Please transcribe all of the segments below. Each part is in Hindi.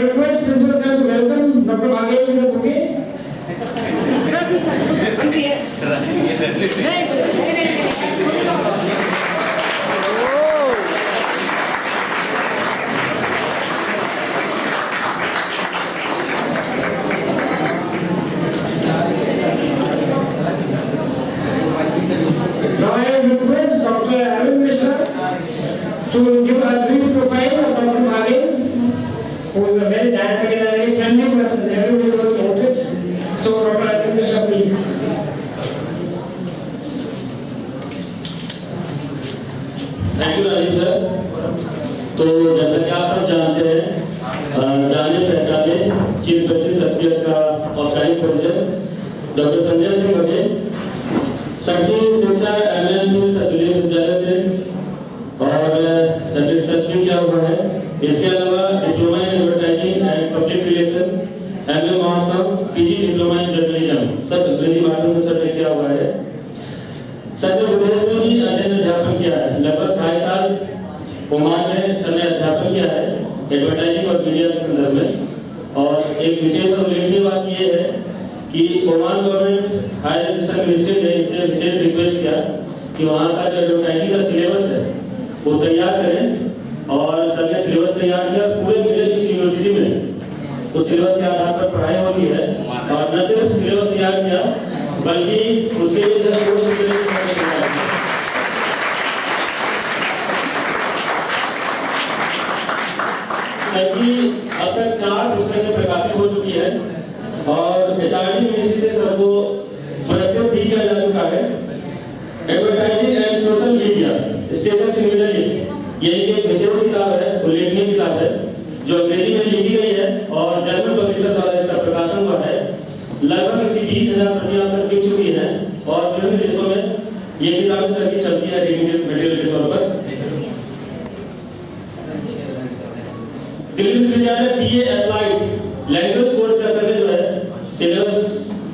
request principal sir to welcome Dr. Bagel in the bouquet. Sir, now I request Dr. Arun Mishra to give a brief profile of Dr. Bagel, who is a very dynamic and very friendly person. Everybody was voted. So Dr. Arun Mishra, please. Thank you Rajiv sir. तो जैसा कि आप सब जानते हैं, जाने पहचाने चीफ बच्चे शख्सियत का औपचारिक परिचय डॉक्टर संजय सिंह बघेल, सभी शिक्षा एमएलपी सतुल्य विद्यालय से और सभी रिसर्च भी किया हुआ है। इसके अलावा diploma in advertising and public relation, MA master, PG diploma in journalism सब अंग्रेजी माध्यम से सर ने किया हुआ है। सर ने विदेश में भी अध्यापन किया है। लगभग 2.5 साल ओमान में सर ने अध्यापन किया है एडवर्टाइजिंग और मीडिया के संदर्भ में। और एक विशेष और उल्लेखनीय बात यह है कि Oman government higher education ministry ने इनसे विशेष रिक्वेस्ट किया कि वहाँ का जो एडवर्टाइजिंग का सिलेबस है वो तैयार करें, और सर ने सिलेबस तैयार किया। पूरे मिडिल ईस्ट यूनिवर्सिटी में उस सिलेबस के आधार पर पढ़ाई होती है, और न सिर्फ सिलेबस तैयार किया बल्कि उसके अब तक 4 पुस्तकें प्रकाशित हो चुकी है, और एचआरडी मिनिस्ट्री से सबको पुरस्कृत भी किया जा चुका है। Advertising and social media status in middle east, ये एक विशेष किताब है, उल्लेखनीय किताब है, जो अंग्रेजी में लिखी गई है और जर्मन पब्लिशर द्वारा इसका प्रकाशन हुआ है। लगभग इसकी 20,000 प्रतियां तक बिक चुकी हैं, और विभिन्न देशों में ये किताबें सर की चलती है रीडिंग मटेरियल के तौर पर। दिल्ली विश्वविद्यालय बीए अप्लाइड लैंग्वेज कोर्स का सर जो है सिलेबस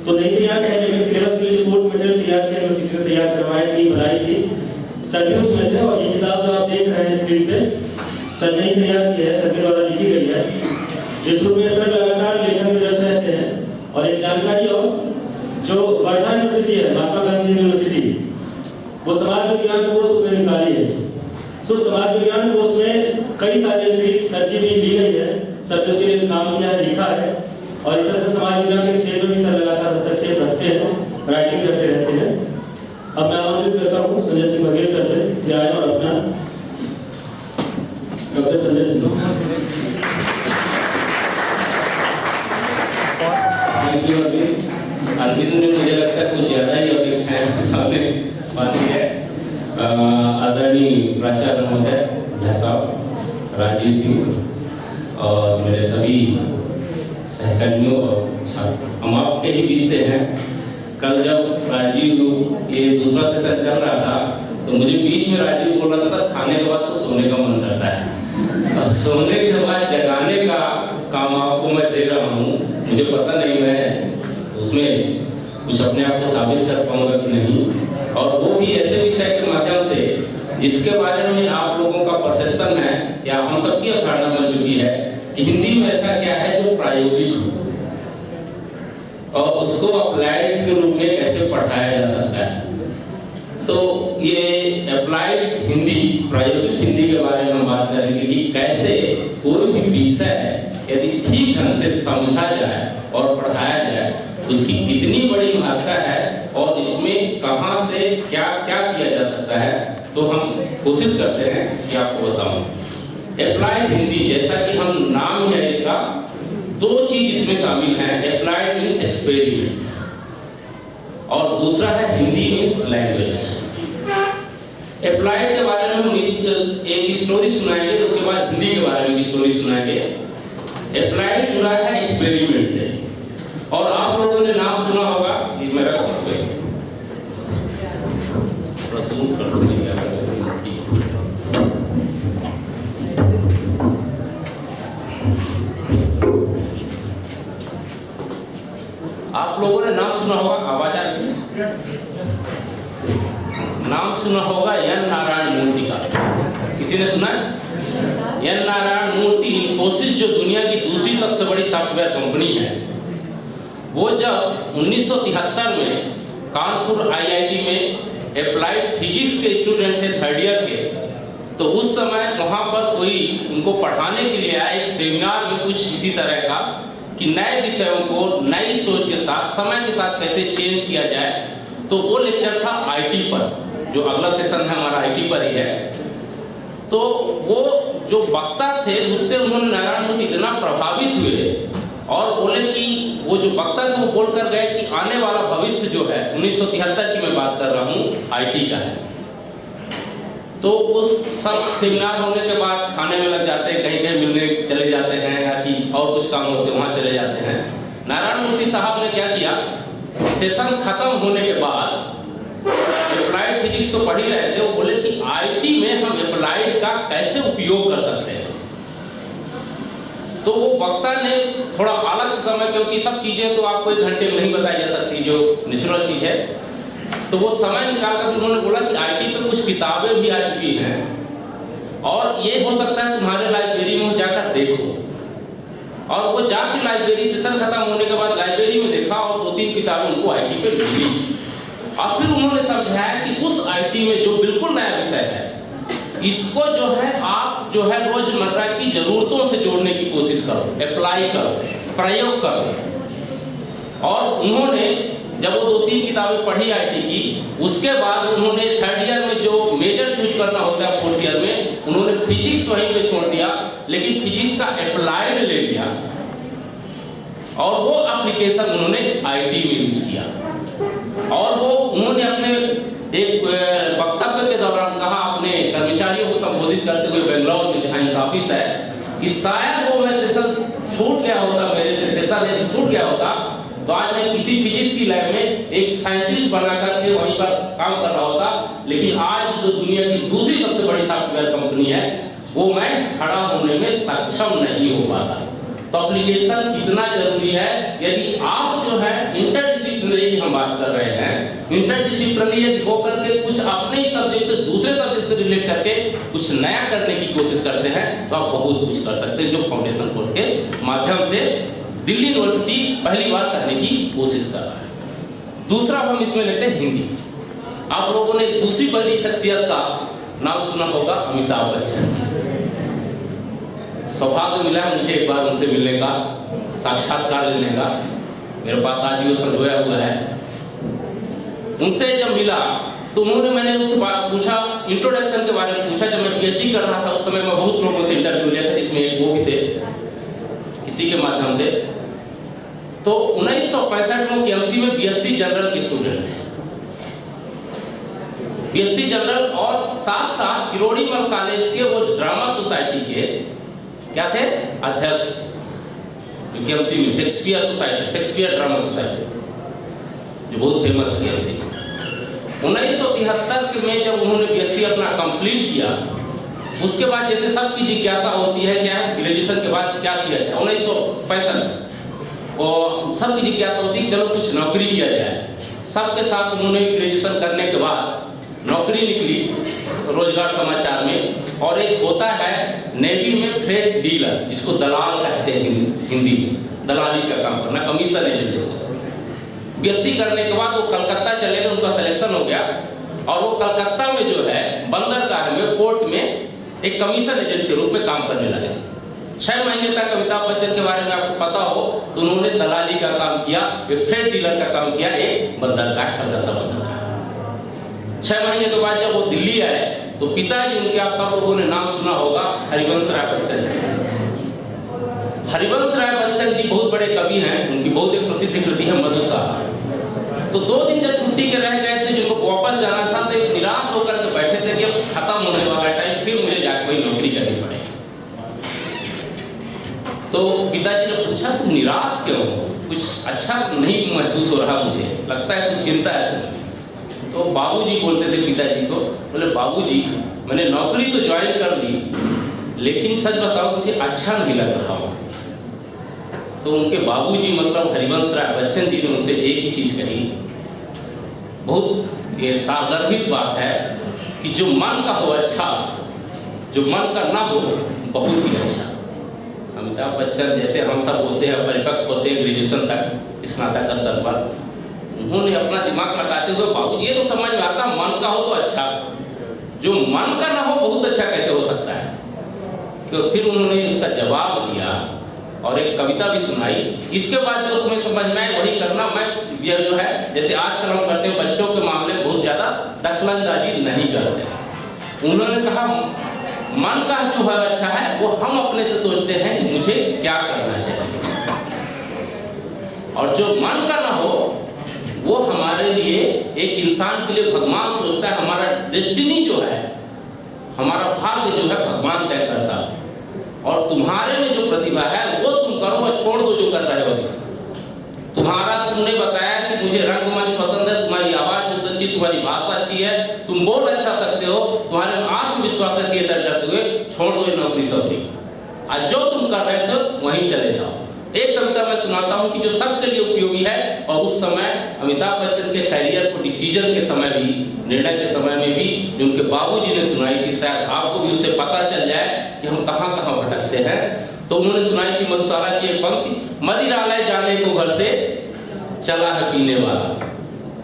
तो नहीं तैयार किया, लेकिन सिलेबस के लिए कोर्स मटेरियल तैयार किया, यूनिवर्सिटी ने तैयार करवाई थी, बनाई थी, सभी उसमें थे। और ये किताब जो आप देख रहे हैं स्क्रीन पे, सर ने तैयार किया है, सर के द्वारा लिखी गई है, जिसमें सर लगातार लेखन में व्यस्त रहते हैं। और एक जानकारी और, जो वर्धा यूनिवर्सिटी है, महात्मा गांधी यूनिवर्सिटी, वो समाज विज्ञान कोर्स उसने निकाली है। तो समाज विज्ञान कोर्स में कई सारे एंट्रीज सर की भी ली गई है, सर ने उसके लिए काम किया है, लिखा है। और इस तरह से समाज विज्ञान के क्षेत्र में भी सर लगातार हस्तक्षेप रखते हैं, राइटिंग करते रहते हैं। अब मैं आमंत्रित करता हूँ संजय सिंह बघेल सर से कि आए और अपना doctor Sanjay Singh. Thank you Arvind ने मुझे लगता है कुछ ज़्यादा ही अपेक्षाएं सामने बांधी है। आदरणीय प्राचार्य महोदय झा साहब, राजीव सिंह और मेरे सभी सहकर्मियों और छात्र, हम आपके ही बीच से हैं। कल जब राजीव ये दूसरा सेशन चल रहा था तो मुझे बीच में राजीव बोल रहा था, सर खाने के बाद तो सोने का मन करता है, और सोने के बाद जगाने का काम आपको मैं दे रहा हूँ। मुझे पता नहीं मैं उसमें कुछ अपने आप को साबित कर पाऊंगा कि नहीं, और वो भी ऐसे विषय के माध्यम से जिसके बारे में आप लोगों का परसेप्शन है या हम सबकी अवधारणा बन चुकी है कि हिंदी में ऐसा क्या है जो प्रायोगिक हो और उसको अप्लाइड के रूप में कैसे पढ़ाया जा सकता है। तो ये अप्लाइड हिंदी, प्रायोगिक हिंदी के बारे में हम बात करेंगे कि कैसे कोई भी विषय यदि ठीक ढंग से समझा जाए और पढ़ाया जाए, उसकी कितनी बड़ी महत्ता है और इसमें कहां से क्या क्या किया जा सकता है, तो हम कोशिश करते हैं कि आपको बताऊं। अप्लाइड हिंदी, जैसा कि हम नाम ही है इसका, 2 चीज इसमें शामिल हैं। अप्लाइड मींस एक्सपेरिमेंट और दूसरा है हिंदी मींस लैंग्वेज। अप्लाइड के बारे में हम एक स्टोरी सुनाएंगे, उसके बाद हिंदी के बारे में एक स्टोरी सुनाएंगे। अप्लाइड जुड़ा है एक्सपेरिमेंट से, और आप लोगों ने नाम सुना होगा, ये मेरा आप लोगों ने नाम सुना होगा, आवाज आ रही है, नाम सुना होगा एन नारायण मूर्ति का। किसी ने सुना है? एन नारायण मूर्ति इन्फोसिस जो दुनिया की दूसरी सबसे बड़ी सॉफ्टवेयर कंपनी है। वो जब 1973 में कानपुर आईआईटी में अप्लाइड फिजिक्स के स्टूडेंट थे 3rd ईयर के, तो उस समय वहाँ पर कोई उनको पढ़ाने के लिए आया एक सेमिनार में कुछ इसी तरह का कि नए विषयों को नई सोच के साथ समय के साथ कैसे चेंज किया जाए। तो वो लेक्चर था आईटी पर, जो अगला सेशन है हमारा आईटी पर ही है। तो वो जो वक्ता थे उससे उन्होंने नारायण मूर्ति इतना प्रभावित हुए और बोले कि वो जो वक्ता थे वो बोल कर गए कि आने वाला भविष्य जो है 1973 की मैं बात कर रहा हूँ आईटी का है। तो वो सब सेमिनार होने के बाद खाने में लग जाते हैं, कहीं कहीं मिलने चले जाते हैं या कि और कुछ काम होते वहाँ चले जाते हैं। नारायण मूर्ति साहब ने क्या किया, सेशन खत्म होने के बाद अप्लाइड फिजिक्स तो पढ़ ही रहे थे, वो बोले कि आईटी में हम अप्लाइड का कैसे उपयोग कर सकते हैं। तो वो वक्ता ने थोड़ा अलग से समय, क्योंकि सब चीज़ें तो आपको 1 घंटे में नहीं बताई जा सकती जो नेचुरल चीज़ है, तो वो समय निकाल कर उन्होंने बोला कि आईटी पे कुछ किताबें भी आ चुकी हैं और ये हो सकता है तुम्हारे लाइब्रेरी में जाकर देखो। और वो जाके लाइब्रेरी सेशन खत्म होने के बाद लाइब्रेरी में देखा और 2-3 किताबें उनको आईटी पे मिली। और फिर उन्होंने समझाया कि उस आईटी में जो बिल्कुल नया विषय है, इसको जो है आप जो है रोजमर्रा की जरूरतों से जोड़ने की कोशिश करो, अप्लाई करो, प्रयोग करो। और उन्होंने जब वो 2-3 किताबें पढ़ी आईटी की, उसके बाद उन्होंने 3rd ईयर में जो मेजर चूज करना होता है 4th ईयर में, उन्होंने फिजिक्स वहीं पे छोड़ दिया, लेकिन फिजिक्स का अप्लाइड ले लिया और वो एप्लीकेशन उन्होंने आईटी में यूज किया। और वो उन्होंने अपने एक वक्तव्य के दौरान कहा अपने कर्मचारियों को संबोधित करते हुए बेंगलोर में जहाँ इनका ऑफिस है, कि शायद वो मैं सेशन छूट गया होता, मेरे से सेशन छूट गया होता तो आज मैं किसी फिजिक्स की लैब में एक साइंटिस्ट बना करके वहीं पर काम कर रहा होता, लेकिन आज जो दुनिया की दूसरी सबसे बड़ी सॉफ्टवेयर कंपनी है वो मैं खड़ा होने में सक्षम नहीं हो पाता। तो एप्लीकेशन कितना जरूरी है। यदि आप जो है इंटरडिसिप्लिनरी हम बात कर रहे हैं, इंटरडिसिप्लिनरी यदि होकर के कुछ अपने ही सब्जेक्ट से दूसरे सब्जेक्ट से रिलेट करके कुछ नया करने की कोशिश करते हैं तो आप बहुत कुछ कर सकते हैं, जो फाउंडेशन कोर्स के माध्यम से दिल्ली यूनिवर्सिटी पहली बार करने की कोशिश कर रहा है। दूसरा हम इसमें लेते हैं हिंदी। आप लोगों ने दूसरी बड़ी शख्सियत का नाम सुना होगा, अमिताभ बच्चन जी। सौभाग्य मिला है मुझे एक बार उनसे मिलने का, साक्षात्कार लेने का, मेरे पास आज भी वो संजोया हुआ है। उनसे जब मिला तो मैंने उनसे पूछा, इंट्रोडक्शन के बारे में पूछा। जब मैं पीएचडी कर रहा था उस समय मैं बहुत लोगों से इंटरव्यू लिया था, जिसमें एक वो भी थे किसी के माध्यम से। तो 1965 में केएमसी में बीएससी जनरल के स्टूडेंट थे, बीएससी जनरल, और साथ साथ किरोड़ीमल कॉलेज के वो ड्रामा सोसाइटी के क्या थे, अध्यक्ष थे। केएमसी में Shakespeare society, Shakespeare drama society जो बहुत फेमस है केएमसी। 1973 में जब उन्होंने बीएससी अपना कंप्लीट किया, उसके बाद जैसे सबकी जिज्ञासा होती है क्या ग्रेजुएशन के बाद क्या किया जाए, 1965 और सबकी जिज्ञासा होती है चलो कुछ नौकरी किया जाए। सबके साथ उन्होंने ग्रेजुएशन करने के बाद नौकरी निकली रोजगार समाचार में, और एक होता है नेवी में फ्रेट डीलर, जिसको दलाल कहते हैं हिंदी में, दलाली का काम करना, कमीशन एजेंट जिसको। बीएससी करने के बाद वो कलकत्ता चले गए, उनका सिलेक्शन हो गया और वो कलकत्ता में जो है बंदरगाह में पोर्ट में एक कमीशन एजेंट के रूप में काम करने लगे। 6 महीने तक अमिताभ बच्चन के बारे में आपको पता हो तो उन्होंने दलाली का काम किया, एक फ्रेट डीलर का काम किया, एक बंदरगाह कलकत्ता बंदरगाह। 6 महीने के बाद जब वो दिल्ली आए तो पिताजी उनके, आप सब लोगों ने नाम सुना होगा, हरिवंश राय बच्चन जी। हरिवंश राय बच्चन जी बहुत बड़े कवि हैं, उनकी बहुत एक प्रसिद्ध कृति है मधुशाला। तो 2 दिन जब छुट्टी के रह गए थे, जिनको वापस जाना था, तो एक निराश होकर के बैठे थे कि अब खत्म होने वाला टाइम, फिर मुझे जाकर कोई नौकरी करनी पड़ेगी। तो पिताजी ने पूछा तुम निराश क्यों हो, कुछ अच्छा नहीं महसूस हो रहा, मुझे लगता है कुछ चिंता है तुम्हें। तो बाबूजी बोलते थे पिताजी को, बोले बाबूजी मैंने नौकरी तो ज्वाइन कर ली, लेकिन सच बताओ मुझे अच्छा नहीं लग रहा हूँ। तो उनके बाबूजी मतलब हरिवंश राय बच्चन जी ने उनसे एक ही चीज़ कही, बहुत ये सागर्भित बात है कि जो मन का हो अच्छा, जो मन का ना हो बहुत ही अच्छा। अमिताभ बच्चन जैसे हम सब होते हैं, परिपक्व होते हैं ग्रेजुएशन तक, स्नातक स्तर पर, उन्होंने अपना दिमाग लगाते हुए बाबू ये तो समझ में आता मन का हो तो अच्छा, जो मन का ना हो बहुत अच्छा कैसे हो सकता है। क्यों फिर उन्होंने उसका जवाब दिया और एक कविता भी सुनाई। इसके बाद जो तुम्हें समझ में आए वही करना। मैं ये जो है जैसे आजकल हम करते हैं बच्चों के मामले में बहुत ज़्यादा दखलंदाजी नहीं करते। उन्होंने कहा मन का जो है अच्छा है वो हम अपने से सोचते हैं कि मुझे क्या करना चाहिए, और जो मन का ना हो वो हमारे लिए एक इंसान के लिए भगवान सोचता है। हमारा डेस्टिनी जो है, हमारा भाग्य जो है भगवान तय करता है, और तुम्हारे में जो प्रतिभा है वो तुम करो और छोड़ दो जो कर रहे हो। तुम्हारा तुमने बताया कि मुझे रंगमंच पसंद है, तुम्हारी आवाज़ बहुत अच्छी, तुम्हारी भाषा अच्छी है, तुम बोल अच्छा सकते हो, तुम्हारे में आत्मविश्वास है थिएटर करते हुए, छोड़ दो ये नौकरी सौकरी, आज जो तुम कर रहे थे वहीं चले जाओ। एक कविता मैं सुनाता हूँ कि जो सबके लिए उपयोगी है, और उस समय अमिताभ बच्चन के कैरियर को डिसीजन के समय भी, निर्णय के समय में भी जो उनके बाबूजी ने सुनाई थी, शायद आपको भी उससे पता चल जाए कि हम कहाँ कहाँ भटकते हैं। तो उन्होंने सुनाई थी मधुशाला की एक पंक्ति, मदिरालय जाने को घर से चला है पीने वाला।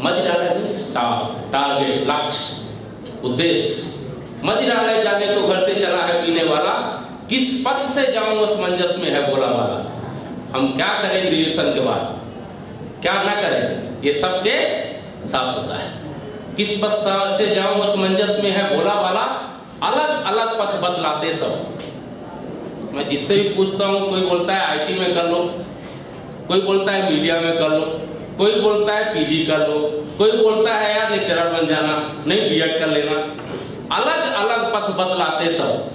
मदिरालय मीन्स टास्क, टारगेट, लक्ष्य, उद्देश्य। मदिरालय जाने को घर से चला है पीने वाला, किस पथ से जाऊं असमंजस में है बोला वाला। हम क्या करें ग्रेजुएशन के बाद, क्या ना करें, ये सबके साथ होता है। किस पथ से जाऊं असमंजस में है बोला वाला, अलग अलग पथ बदलाते सब। मैं जिससे भी पूछता हूँ, कोई बोलता है आईटी में कर लो, कोई बोलता है मीडिया में कर लो, कोई बोलता है पीजी कर लो, कोई बोलता है यार लेक्चरर बन जाना, नहीं बीएड कर लेना। अलग अलग पथ बदलाते सब,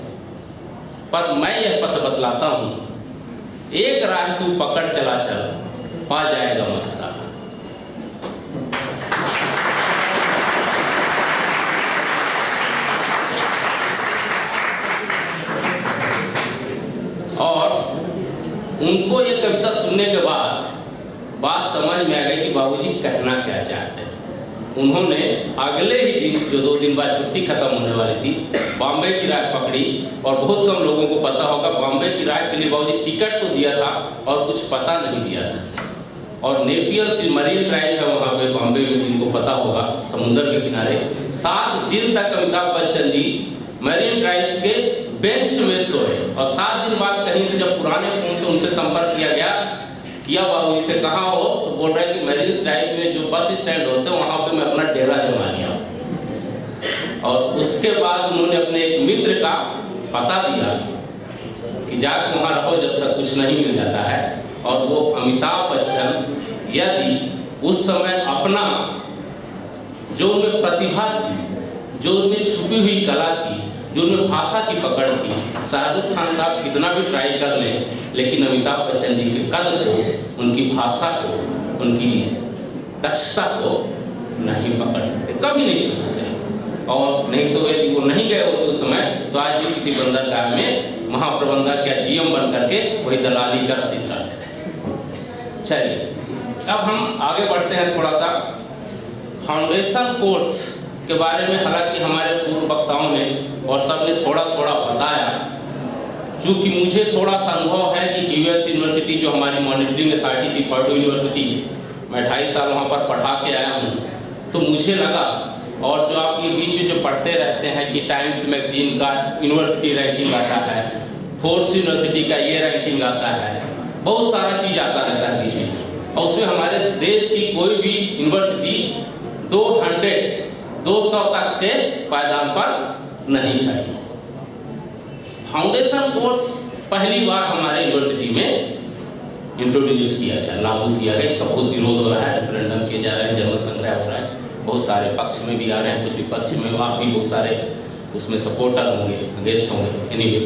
पर मैं यह पथ बदलाता हूँ, एक राह तू पकड़ चला चल, पा जाएगा मधुशाला। और उनको ये कविता सुनने के बाद बात समझ में आ गई कि बाबूजी कहना क्या चाहते हैं। उन्होंने अगले ही दिन, जो 2 दिन बाद छुट्टी खत्म होने वाली थी, बॉम्बे की राह पकड़ी। और बहुत कम लोगों को पता होगा, बॉम्बे की राह के लिए बाबूजी टिकट तो दिया था और कुछ पता नहीं दिया था। और नेपियर सी मरीन ड्राइव है वहाँ पे बॉम्बे में, जिनको पता होगा, समुद्र के किनारे। 7 दिन तक अमिताभ बच्चन जी मरीन ड्राइव के बेंच में सोए, और 7 दिन बाद कहीं से जब पुराने फोन से उनसे संपर्क किया बाबूजी से, कहाँ हो, तो बोल रहे कि मरीन ड्राइव में जो बस स्टैंड होते हैं वहाँ पे मैं अपना डेरा जमा लिया। और उसके बाद उन्होंने अपने एक मित्र का पता दिया कि जाकर वहाँ रहो जब तक कुछ नहीं मिल जाता है। और वो अमिताभ बच्चन यदि उस समय अपना जो उनमें प्रतिभा थी, जो उनमें छुपी हुई कला थी, जो उनमें भाषा की पकड़ थी, शाहरुख खान साहब कितना भी ट्राई कर लें, लेकिन अमिताभ बच्चन जी के कद को, उनकी भाषा को, उनकी दक्षता को नहीं पकड़ सकते, कभी नहीं छू सकते। और नहीं तो यदि वो नहीं गए होते उस समय, तो आज भी किसी बंदरगाह में महाप्रबंधक या जीएम बन करके वही दलाली का रसीद करते थे। चलिए अब हम आगे बढ़ते हैं थोड़ा सा फाउंडेशन कोर्स के बारे में। हालांकि हमारे पूर्व वक्ताओं ने और सबने थोड़ा थोड़ा बताया, चूँकि मुझे थोड़ा सा अनुभव है कि यूएस यूनिवर्सिटी जो हमारी मॉनिटरिंग अथॉरिटी थी, पर्डू यूनिवर्सिटी, मैं 2.5 साल वहाँ पर पढ़ा के आया हूँ, तो मुझे लगा, और जो आप ये बीच में जो पढ़ते रहते हैं कि टाइम्स मैगजीन का यूनिवर्सिटी रैंकिंग आता है, फोर्ब्स यूनिवर्सिटी का ये रैंकिंग आता है, बहुत सारा चीज़ आता रहता है बीच में, और उसमें हमारे देश की कोई भी यूनिवर्सिटी 200 तक के पायदान पर नहीं खड़ी। फाउंडेशन कोर्स पहली बार हमारे यूनिवर्सिटी में इंट्रोड्यूस किया गया, लागू किया गया। इसका बहुत विरोध हो रहा है, रेफरेंडम किए जा रहे हैं, जनमत संग्रह हो रहा है, बहुत सारे पक्ष में भी आ रहे हैं, कुछ विपक्ष में, आप भी बहुत सारे उसमें सपोर्टर होंगे, अगेंस्ट होंगे। एनीवे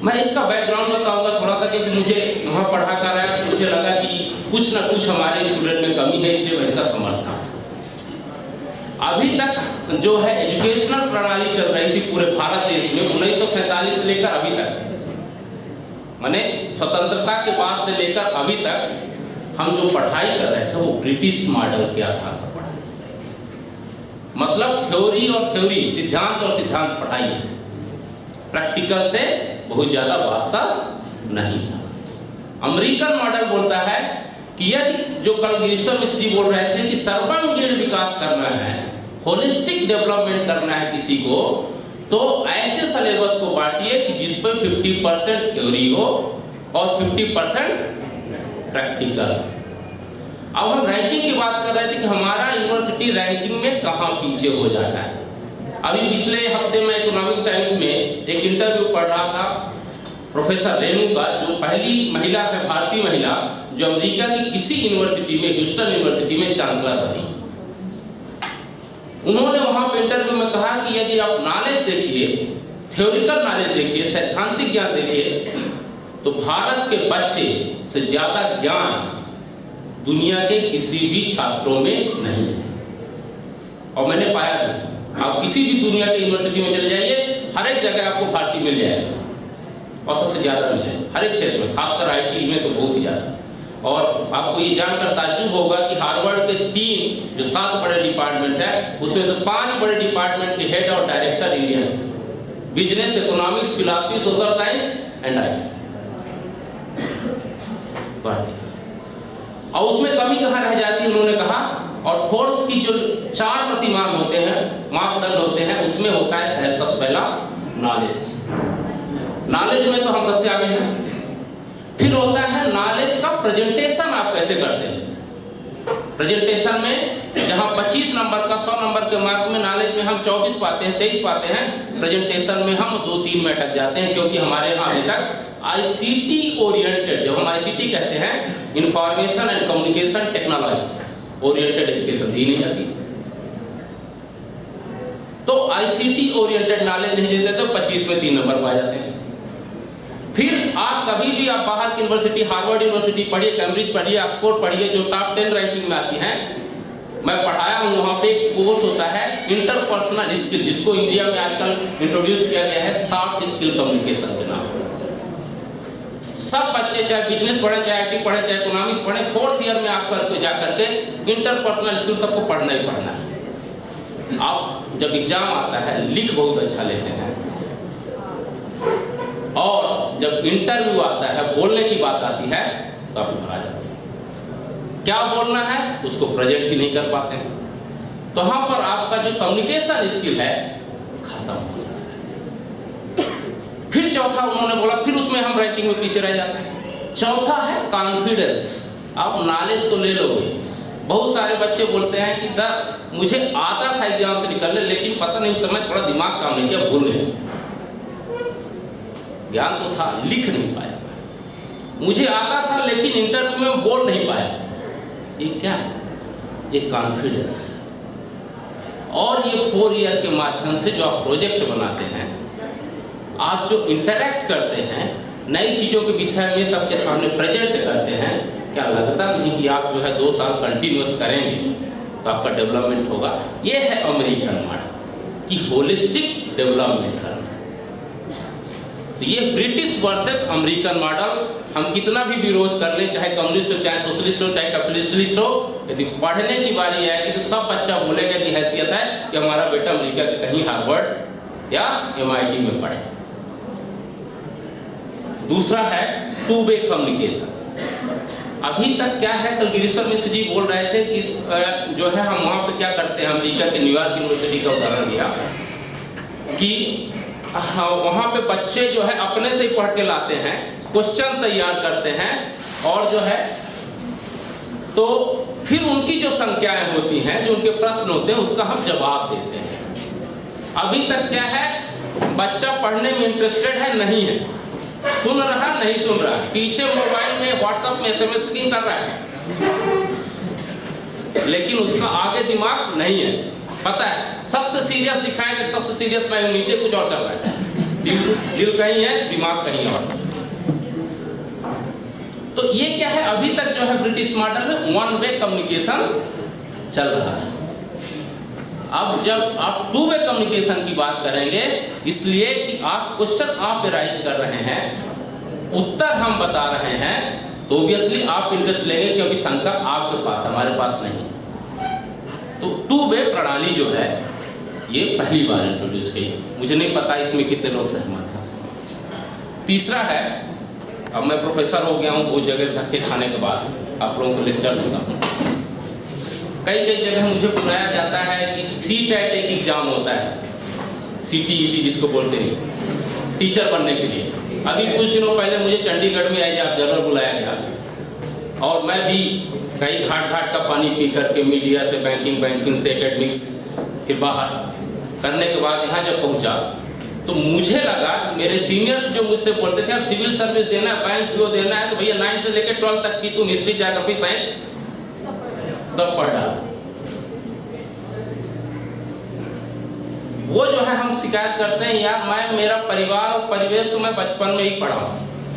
मैं इसका बैकग्राउंड बताऊंगा थोड़ा सा, क्योंकि मुझे वहाँ पढ़ा कर रहा है, मुझे लगा कि कुछ ना कुछ हमारे स्टूडेंट में कमी है, इसलिए मैं इसका समर्थन। अभी तक जो है एजुकेशनल प्रणाली चल रही थी पूरे भारत देश में 1947 से लेकर अभी तक, माने स्वतंत्रता के बाद से लेकर अभी तक हम जो पढ़ाई कर रहे थे वो ब्रिटिश मॉडल के आधार पर पढ़ाई, मतलब थ्योरी और थ्योरी, सिद्धांत और सिद्धांत पढ़ाई, प्रैक्टिकल से बहुत ज़्यादा वास्ता नहीं था। अमेरिकन मॉडल बोलता है कि यदि जो कल गिरीश्वर मिश्र जी बोल रहे थे कि सर्वांगीण विकास करना है, होलिस्टिक डेवलपमेंट करना है किसी को, तो ऐसे सिलेबस को बांटिए कि जिस पर 50% थ्योरी हो और 50% प्रैक्टिकल। अब हम रैंकिंग की बात कर रहे थे कि हमारा यूनिवर्सिटी रैंकिंग में कहाँ पीछे हो जाता है। अभी पिछले हफ्ते में इकोनॉमिक्स टाइम्स में एक इंटरव्यू पढ़ रहा था प्रोफेसर रेणु का, जो पहली महिला है, भारतीय महिला, जो अमेरिका की किसी यूनिवर्सिटी में, ह्यूस्टन यूनिवर्सिटी में चांसलर बनी। उन्होंने वहां पे इंटरव्यू में कहा कि यदि आप नॉलेज देखिए, थ्योरिकल नॉलेज देखिए, सैद्धांतिक ज्ञान देखिए, तो भारत के बच्चे से ज्यादा ज्ञान दुनिया के किसी भी छात्रों में नहीं है। और मैंने पाया भी, आप किसी भी दुनिया के यूनिवर्सिटी में चले जाइए, हर एक जगह आपको भारतीय मिल जाएगा और सबसे ज्यादा मिल जाएगा, हर एक क्षेत्र में, खासकर आईटी में तो बहुत ही ज्यादा। और आपको ये जानकर ताज्जुब होगा कि हार्वर्ड के 3 जो 7 बड़े डिपार्टमेंट है, उसमें से 5 बड़े डिपार्टमेंट के हेड और director Indian, business, economics, philosophy, social science and IT. और उसमें कमी कहाँ रह जाती, उन्होंने कहा। और फोर्ब्स की जो 4 प्रतिमान होते हैं, मापदंड होते हैं, उसमें होता है शायद सबसे पहला नॉलेज। नॉलेज में तो हम सबसे आगे हैं। फिर होता है नॉलेज का प्रेजेंटेशन, आप कैसे करते हैं। प्रेजेंटेशन में जहां 25 नंबर का 100 नंबर के मार्क में, नॉलेज में हम 24 पाते हैं, 23 पाते हैं, प्रेजेंटेशन में हम 2-3 में अटक जाते हैं, क्योंकि हमारे यहाँ अभी तक आईसीटी ओरिएंटेड, जो हम आईसीटी कहते हैं, information and communication technology oriented education दी नहीं जाती। तो आईसीटी ओरिएंटेड नॉलेज नहीं देते तो 25 में 3 नंबर पाए जाते हैं। फिर आप कभी भी आप बाहर की यूनिवर्सिटी, हार्वर्ड यूनिवर्सिटी पढ़िए, कैम्ब्रिज पढ़िए, ऑक्सफोर्ड पढ़िए, जो टॉप 10 रैंकिंग में आती हैं, मैं पढ़ाया हूँ, वहाँ पे एक कोर्स होता है इंटरपर्सनल स्किल, जिसको इंडिया में आजकल इंट्रोड्यूस किया गया है सॉफ्ट स्किल कम्युनिकेशन के नाम। सब बच्चे चाहे बिजनेस पढ़े, चाहे आईटी पढ़े, चाहे इकोनॉमिक्स पढ़े, 4th ईयर में आप करके जा करके इंटरपर्सनल स्किल सबको पढ़ना ही पढ़ना है। आप जब एग्जाम आता है, लिख बहुत अच्छा लेते हैं, और जब इंटरव्यू आता है, बोलने की बात आती है, तो आप घबरा जाते हैं। क्या बोलना है उसको प्रेजेंट ही नहीं कर पाते हैं, तो वहां पर आपका जो कम्युनिकेशन स्किल है खत्म हो जाता है। फिर चौथा उन्होंने बोला, फिर उसमें हम रैंकिंग में पीछे रह जाते हैं। चौथा है कॉन्फिडेंस। आप नॉलेज तो ले लोगे, बहुत सारे बच्चे बोलते हैं कि सर मुझे आता था एग्जाम से निकलने, लेकिन पता नहीं उस समय थोड़ा दिमाग काम नहीं किया, भूल गए। ज्ञान तो था, लिख नहीं पाया। मुझे आता था लेकिन इंटरव्यू में बोल नहीं पाया। ये क्या है? ये कॉन्फिडेंस है। और ये 4 ईयर के माध्यम से जो आप प्रोजेक्ट बनाते हैं, आप जो इंटरैक्ट करते हैं, नई चीज़ों के विषय में सबके सामने प्रेजेंट करते हैं, क्या लगता नहीं कि आप जो है 2 साल कंटिन्यूस करेंगे तो आपका डेवलपमेंट होगा। ये है अमेरिकन मॉडल कि होलिस्टिक डेवलपमेंट करना। तो ये ब्रिटिश वर्सेस अमेरिकन मॉडल, हम कितना भी विरोध कर लें, चाहे कम्युनिस्ट हो, चाहे सोशलिस्ट हो, चाहे कैपिटलिस्ट हो, यदि पढ़ने की बारी आएगी तो सब बच्चा बोलेगा कि हैसियत है कि हमारा बेटा अमेरिका के कहीं हार्वर्ड या MIT में पढ़े। दूसरा है 2-वे कम्युनिकेशन। अभी तक क्या है, कल गिरीश्वर मिश्र जी बोल रहे थे कि जो है हम वहाँ पे क्या करते हैं, अमेरिका के न्यूयॉर्क यूनिवर्सिटी का उदाहरण दिया कि वहाँ पे बच्चे जो है अपने से ही पढ़ के लाते हैं, क्वेश्चन तैयार करते हैं, और जो है तो फिर उनकी जो संख्याएं होती हैं, जो उनके प्रश्न होते हैं, उसका हम जवाब देते हैं। अभी तक क्या है, बच्चा पढ़ने में इंटरेस्टेड है नहीं है, सुन रहा नहीं सुन रहा, पीछे मोबाइल में व्हाट्सएप में SMS कर रहा है, लेकिन उसका आगे दिमाग नहीं है। पता है सबसे सीरियस दिखाएंगे, सबसे सीरियस में नीचे कुछ और चल रहा है, दिल कहीं है, दिमाग कहीं और। तो ये क्या है, अभी तक जो है ब्रिटिश मॉडल में 1-वे कम्युनिकेशन चल रहा था। अब जब आप 2-वे कम्युनिकेशन की बात करेंगे, इसलिए कि आप क्वेश्चन आप राइज कर रहे हैं, उत्तर हम बता रहे हैं, तो ऑब्वियसली आप इंटरेस्ट लेंगे, क्योंकि शंका आपके पास, हमारे पास नहीं। तो 2-वे प्रणाली जो है ये पहली बार इंट्रोड्यूस की, मुझे नहीं पता इसमें कितने लोग सहमत हैं। तीसरा है अब मैं प्रोफेसर हो गया हूँ, बहुत जगह से धक्के खाने के बाद आप लोगों को लेक्चर देता हूँ। कई कई जगह मुझे बुलाया जाता है कि CTET एक एग्जाम होता है, CTET जिसको बोलते हैं, टीचर बनने के लिए। अभी कुछ दिनों पहले मुझे चंडीगढ़ में एज ऑब्जर्वर बुलाया गया और मैं भी कई घाट घाट का पानी पी करके मीडिया से, बैंकिंग से, एकेडमिक्स फिर बाहर करने के बाद यहाँ जब पहुँचा तो मुझे लगा, मेरे सीनियर्स जो मुझसे बोलते थे सिविल सर्विस देना है, बैंक पीओ देना है, तो भैया 9 से लेकर 12 तक की तुम हिस्ट्री, ज्योग्राफी, साइंस सब पढ़ डाल। वो जो है हम शिकायत करते हैं, यार मैं, मेरा परिवार और परिवेश तो मैं बचपन में ही पढ़ा हूँ,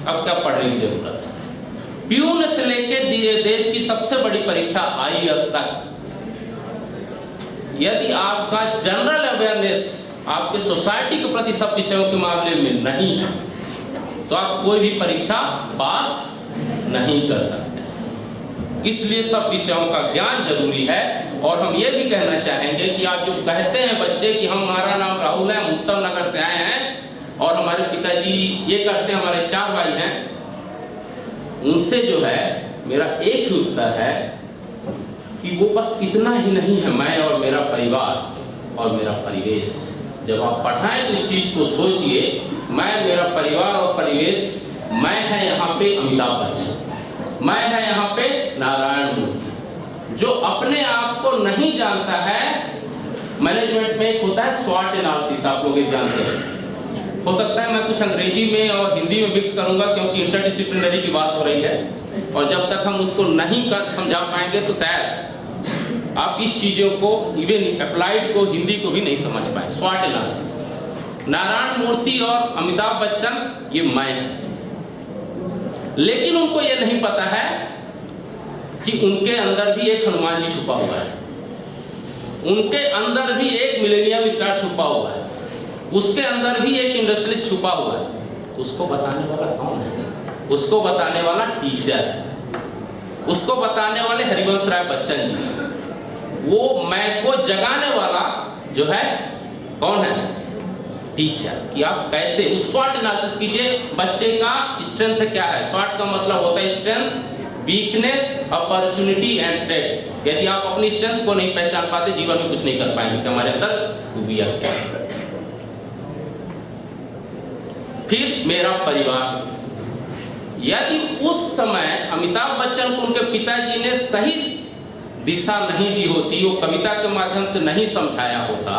अब क्या पढ़ने की जरूरत है। प्यून से लेके देश की सबसे बड़ी परीक्षा IAS तक, यदि आपका जनरल अवेयरनेस आपके सोसाइटी के प्रति सब विषयों के मामले में नहीं है तो आप कोई भी परीक्षा पास नहीं कर सकते। इसलिए सब विषयों का ज्ञान जरूरी है। और हम ये भी कहना चाहेंगे कि आप जो कहते हैं बच्चे कि हमारा नाम राहुल है, हम उत्तम नगर से आए हैं और हमारे पिताजी ये करते हैं, हमारे 4 भाई हैं, उनसे जो है मेरा एक ही उत्तर है कि वो बस इतना ही नहीं है, मैं और मेरा परिवार और मेरा परिवेश। जब आप पढ़ाएं तो इस चीज को सोचिए, मैं, मेरा परिवार और परिवेश, मैं है यहाँ पे अमिताभ बच्चन, मैं है यहाँ पे नारायण मूर्ति। जो अपने आप को नहीं जानता है, मैनेजमेंट में एक होता है SWOT एनालिसिस, आप लोग जानते हैं। हो सकता है मैं कुछ अंग्रेजी में और हिंदी में मिक्स करूंगा क्योंकि इंटरडिसिप्लिनरी की बात हो रही है, और जब तक हम उसको नहीं कर समझा पाएंगे तो शायद आप इस चीजों को, इवन अप्लाइड को, हिंदी को भी नहीं समझ पाए। SWOT एनालिसिस, नारायण मूर्ति और अमिताभ बच्चन ये मैं, लेकिन उनको ये नहीं पता है कि उनके अंदर भी एक हनुमान जी छुपा हुआ है, उनके अंदर भी एक मिलेनियम स्टार छुपा हुआ है, उसके अंदर भी एक इंडस्ट्रियलिस्ट छुपा हुआ है। उसको बताने वाला कौन है? उसको बताने वाला टीचर है, उसको बताने वाले हरिवंश राय बच्चन जी। वो मैं को जगाने वाला जो है कौन है? टीचर। कि आप कैसे उस SWOT एनालिसिस कीजिए, बच्चे का स्ट्रेंथ क्या है। SWOT का मतलब होता है strength, weakness, opportunity and threat. यदि आप अपनी स्ट्रेंथ को नहीं पहचान पाते, जीवन में कुछ नहीं कर पाएंगे कि हमारे अंदर खूबियां क्या है। फिर मेरा परिवार, यदि उस समय अमिताभ बच्चन को उनके पिताजी ने सही दिशा नहीं दी होती, वो कविता के माध्यम से नहीं समझाया होता,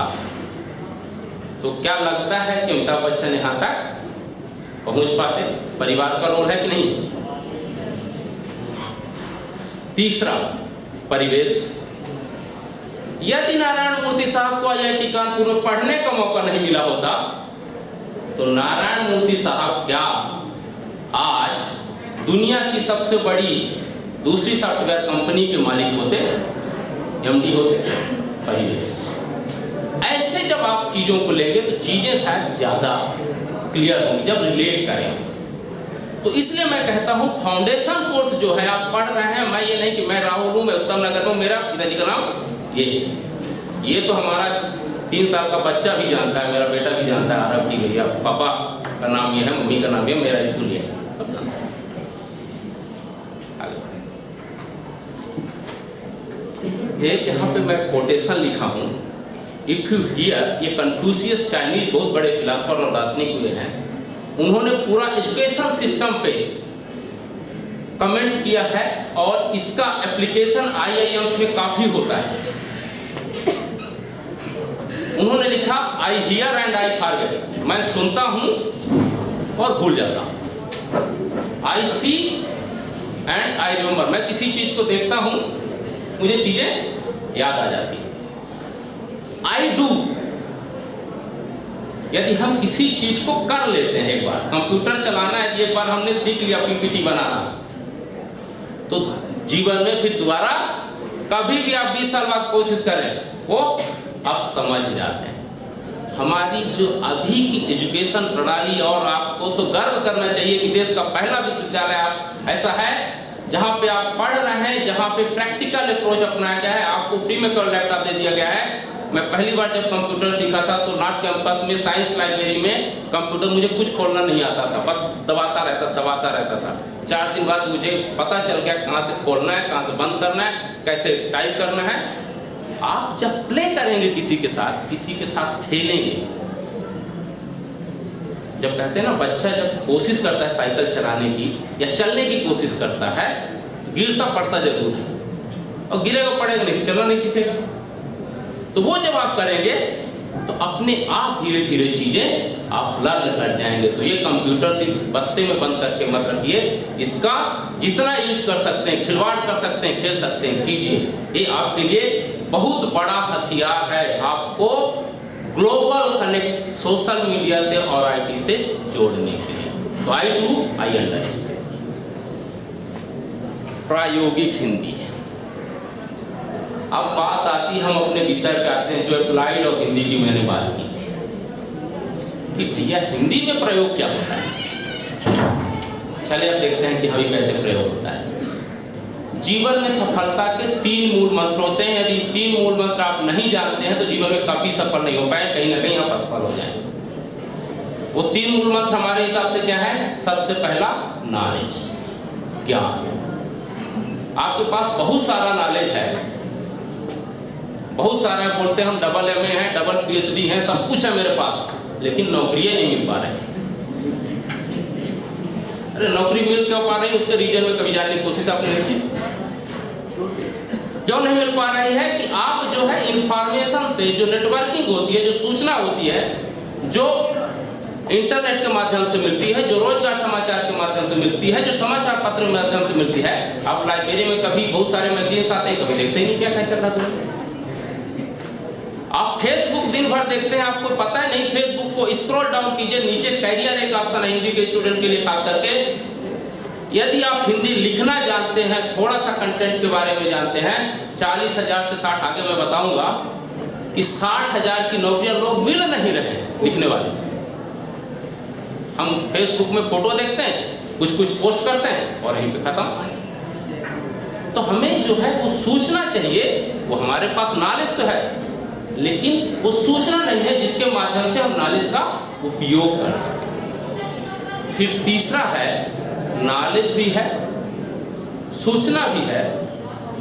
तो क्या लगता है कि अमिताभ बच्चन यहां तक पहुंच पाते? परिवार का रोल है कि नहीं? तीसरा, परिवेश। यदि नारायण मूर्ति साहब को IIT कानपुर में पढ़ने का मौका नहीं मिला होता तो नारायण मूर्ति साहब क्या आज दुनिया की सबसे बड़ी दूसरी सॉफ्टवेयर कंपनी के मालिक होते, MD होते? परिवेश। ऐसे जब आप चीजों को लेंगे तो चीजें शायद ज्यादा क्लियर होंगी जब रिलेट करें। तो इसलिए मैं कहता हूं फाउंडेशन कोर्स जो है आप पढ़ रहे हैं, मैं ये नहीं कि मैं राहुल हूं, मैं उत्तम नगर में, मेरा पिताजी का नाम ये तो हमारा 3 साल का बच्चा भी जानता है, मेरा बेटा भी जानता है, आरब की भैया पापा का नाम ये है, मम्मी का नाम ये, मेरा स्कूल ये है, सब जानता है। एक यहाँ पे मैं कोटेशन लिखा हूँ, इफ यू हियर, ये कन्फ्यूशियस चाइनीज बहुत बड़े फिलासफर और दार्शनिक हुए हैं, उन्होंने पूरा एजुकेशन सिस्टम पे कमेंट किया है और इसका एप्लीकेशन IIMs में काफी होता है। उन्होंने लिखा I hear and I forget, मैं सुनता हूं और भूल जाता हूं। आई सी एंड आई रिमेंबर, मैं किसी चीज को देखता हूं, मुझे चीजें याद आ जाती हैं। आई डू, यदि हम किसी चीज को कर लेते हैं, एक बार कंप्यूटर चलाना है, एक बार हमने सीख लिया PPT बनाना, तो जीवन में फिर दोबारा कभी भी आप 20 साल बाद कोशिश करें, वो आप समझ जाते हैं। हमारी जो अभी की एजुकेशन प्रणाली, और आपको तो गर्व करना चाहिए कि देश का पहला विश्वविद्यालय आप ऐसा है जहां पे आप पढ़ रहे हैं, जहां पे प्रैक्टिकल अप्रोच अपनाया गया है, आपको फ्री में लैपटॉप दे दिया गया है। मैं पहली बार जब कंप्यूटर सीखा था तो नॉर्थ कैंपस कैंपस में साइंस लाइब्रेरी में कंप्यूटर मुझे कुछ खोलना नहीं आता था, बस दबाता रहता था। 4 दिन बाद मुझे पता चल गया कहाँ से खोलना है, कहाँ से बंद करना है, कैसे टाइप करना है। आप जब प्ले करेंगे किसी के साथ खेलेंगे, जब कहते हैं ना बच्चा जब कोशिश करता है साइकिल चलाने की या चलने की कोशिश करता है तो गिरता पड़ता जरूर है, और गिरेगा पड़ेगा नहीं, चलना नहीं सीखेगा। तो वो जब आप करेंगे तो अपने आप धीरे धीरे चीजें आप लर्न कर जाएंगे। तो ये कंप्यूटर सिर्फ बस्ते में बंद करके मत रखिए, इसका जितना यूज कर सकते हैं, खिलवाड़ कर सकते हैं, खेल सकते हैं, कीजिए। ये आपके लिए बहुत बड़ा हथियार है, आपको ग्लोबल कनेक्ट सोशल मीडिया से और आईटी से जोड़ने के लिए। तो आई अंडरस्टैंड। प्रायोगिक हिंदी, अब बात आती, हम अपने विषय पे आते हैं जो अप्लाइड और हिंदी की मैंने बात की कि भैया हिंदी में प्रयोग क्या होता है। चलिए अब देखते हैं कि हमें कैसे प्रयोग होता है। जीवन में सफलता के 3 मूल मंत्र होते हैं। यदि 3 मूल मंत्र आप नहीं जानते हैं तो जीवन में कभी सफल नहीं हो पाए, कहीं ना कहीं आप असफल हो जाएंगे। वो 3 मूल मंत्र हमारे हिसाब से क्या है? सबसे पहला नॉलेज, ज्ञान। आपके पास बहुत सारा नॉलेज है, बहुत सारा बोलते हैं हम डबल MA हैं, डबल PhD हैं, सब कुछ है मेरे पास, लेकिन नौकरियां नहीं मिल पा रही। अरे नौकरी मिल क्यों पा रही, उसके रीजन में कभी जानने की कोशिश आपने नहीं की? क्यों नहीं मिल पा रही है कि आप जो है इंफॉर्मेशन से, जो नेटवर्किंग होती है, जो सूचना होती है, जो इंटरनेट के माध्यम से मिलती है, जो रोजगार समाचार के माध्यम से मिलती है, जो समाचार पत्र के माध्यम से मिलती है। आप लाइब्रेरी में कभी बहुत सारे मैगजीन्स आते हैं, कभी देखते ही नहीं क्या चल रहा है। आप फेसबुक दिन भर देखते हैं, आपको पता है नहीं, फेसबुक को स्क्रॉल डाउन कीजिए, नीचे कैरियर एक ऑप्शन है हिंदी के स्टूडेंट के लिए खास करके। यदि आप हिंदी लिखना जानते हैं, थोड़ा सा कंटेंट के बारे में जानते हैं, 40,000 से 60 आगे मैं बताऊंगा कि 60,000 की नौकरियां लोग मिल नहीं रहे हैं लिखने वाले। हम फेसबुक में फोटो देखते हैं, कुछ पोस्ट करते हैं और यहीं पे खत्म। तो हमें जो है वो सूचना चाहिए, वो हमारे पास नॉलेज तो है, लेकिन वो सूचना नहीं है जिसके माध्यम से हम नॉलेज का उपयोग कर सकें। फिर तीसरा है, नॉलेज भी है, सूचना भी है,